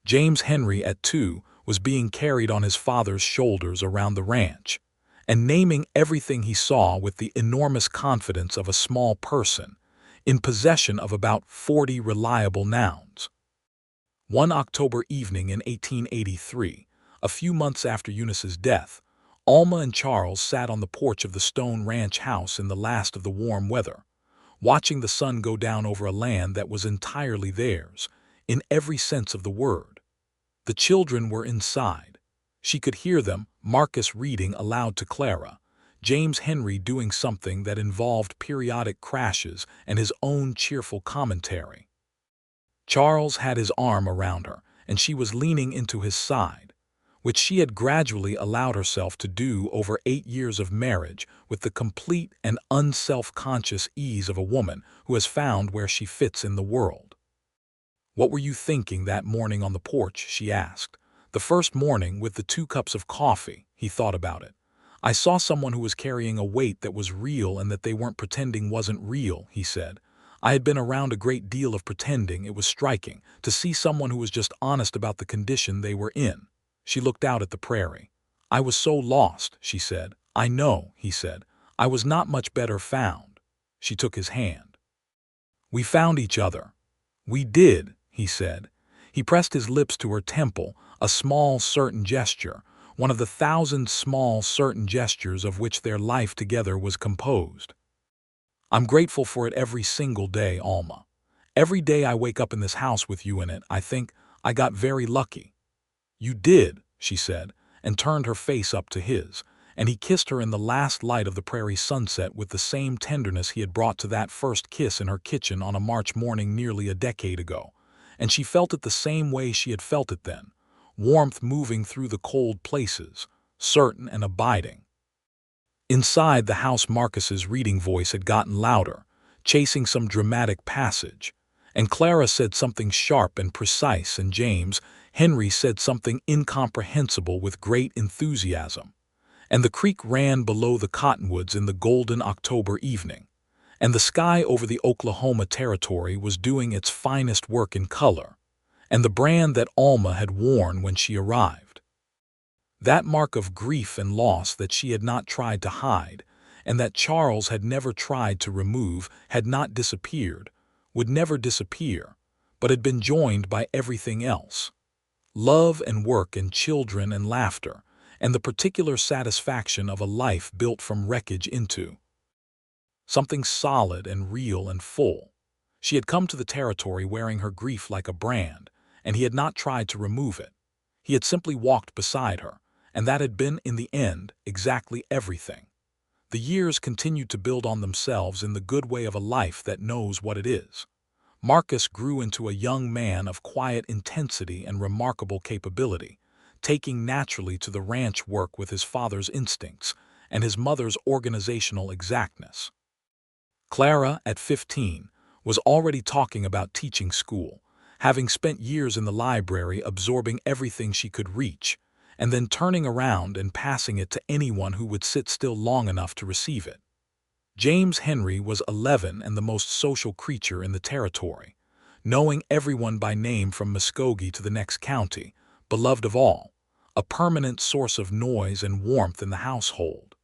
James Henry at 2 was being carried on his father's shoulders around the ranch, and naming everything he saw with the enormous confidence of a small person, in possession of about 40 reliable nouns. One October evening in 1883, a few months after Eunice's death, Alma and Charles sat on the porch of the stone ranch house in the last of the warm weather, watching the sun go down over a land that was entirely theirs, in every sense of the word. The children were inside. She could hear them, Marcus reading aloud to Clara, James Henry doing something that involved periodic crashes and his own cheerful commentary. Charles had his arm around her, and she was leaning into his side, which she had gradually allowed herself to do over 8 years of marriage with the complete and unself-conscious ease of a woman who has found where she fits in the world. "What were you thinking that morning on the porch?" she asked. "The first morning with the 2 cups of coffee," he thought about it. "I saw someone who was carrying a weight that was real and that they weren't pretending wasn't real," he said. "I had been around a great deal of pretending. It was striking to see someone who was just honest about the condition they were in." She looked out at the prairie. "I was so lost," she said. "I know," he said. "I was not much better found." She took his hand. "We found each other." "We did," he said. He pressed his lips to her temple, a small, certain gesture, one of the 1,000 small, certain gestures of which their life together was composed. "I'm grateful for it every single day, Alma. Every day I wake up in this house with you in it, I think I got very lucky." "You did," she said, and turned her face up to his, and he kissed her in the last light of the prairie sunset with the same tenderness he had brought to that first kiss in her kitchen on a March morning nearly a decade ago, and she felt it the same way she had felt it then, warmth moving through the cold places, certain and abiding. Inside the house, Marcus's reading voice had gotten louder, chasing some dramatic passage, and Clara said something sharp and precise, and James Henry said something incomprehensible with great enthusiasm, and the creek ran below the cottonwoods in the golden October evening, and the sky over the Oklahoma territory was doing its finest work in color, and the brand that Alma had worn when she arrived. That mark of grief and loss that she had not tried to hide, and that Charles had never tried to remove, had not disappeared, would never disappear, but had been joined by everything else. Love and work and children and laughter, and the particular satisfaction of a life built from wreckage into something solid and real and full. She had come to the territory wearing her grief like a brand, and he had not tried to remove it. He had simply walked beside her, and that had been, in the end, exactly everything. The years continued to build on themselves in the good way of a life that knows what it is. Marcus grew into a young man of quiet intensity and remarkable capability, taking naturally to the ranch work with his father's instincts and his mother's organizational exactness. Clara, at 15, was already talking about teaching school, having spent years in the library absorbing everything she could reach, and then turning around and passing it to anyone who would sit still long enough to receive it. James Henry was 11 and the most social creature in the territory, knowing everyone by name from Muskogee to the next county, beloved of all, a permanent source of noise and warmth in the household.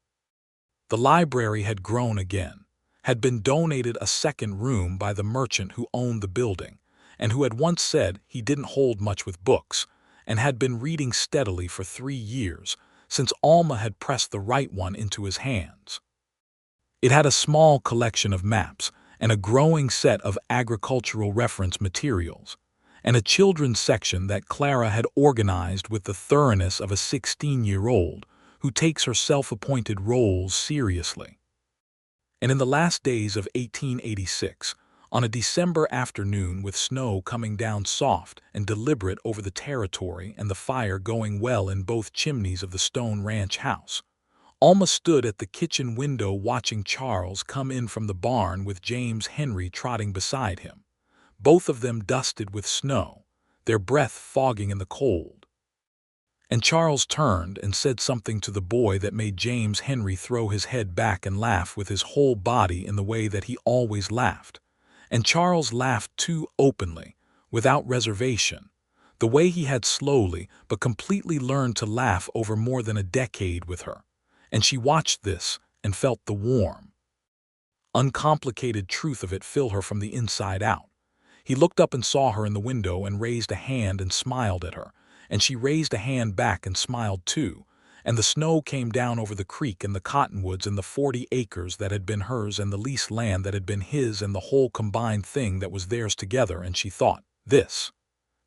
The library had grown again, had been donated a second room by the merchant who owned the building, and who had once said he didn't hold much with books, and had been reading steadily for 3 years, since Alma had pressed the right one into his hands. It had a small collection of maps and a growing set of agricultural reference materials, and a children's section that Clara had organized with the thoroughness of a 16-year-old who takes her self-appointed roles seriously. And in the last days of 1886, on a December afternoon with snow coming down soft and deliberate over the territory and the fire going well in both chimneys of the stone ranch house, Alma stood at the kitchen window watching Charles come in from the barn with James Henry trotting beside him, both of them dusted with snow, their breath fogging in the cold. And Charles turned and said something to the boy that made James Henry throw his head back and laugh with his whole body in the way that he always laughed. And Charles laughed too openly, without reservation, the way he had slowly but completely learned to laugh over more than a decade with her. And she watched this and felt the warm, uncomplicated truth of it fill her from the inside out. He looked up and saw her in the window and raised a hand and smiled at her, and she raised a hand back and smiled too, and the snow came down over the creek and the cottonwoods and the 40 acres that had been hers and the leased land that had been his and the whole combined thing that was theirs together, and she thought, this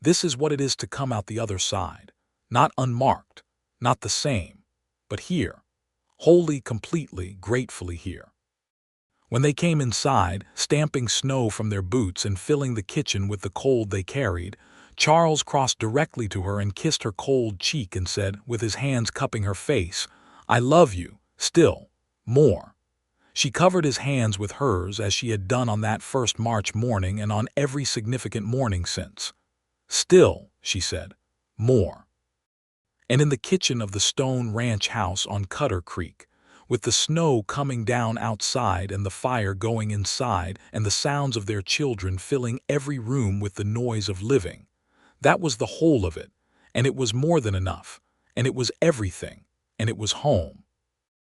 is what it is to come out the other side, not unmarked, not the same, but here. Wholly, completely, gratefully here. When they came inside, stamping snow from their boots and filling the kitchen with the cold they carried, Charles crossed directly to her and kissed her cold cheek and said, with his hands cupping her face, "I love you, still, more." She covered his hands with hers as she had done on that first March morning and on every significant morning since. "Still," she said, "more." And in the kitchen of the stone ranch house on Cutter Creek, with the snow coming down outside and the fire going inside and the sounds of their children filling every room with the noise of living, that was the whole of it, and it was more than enough, and it was everything, and it was home.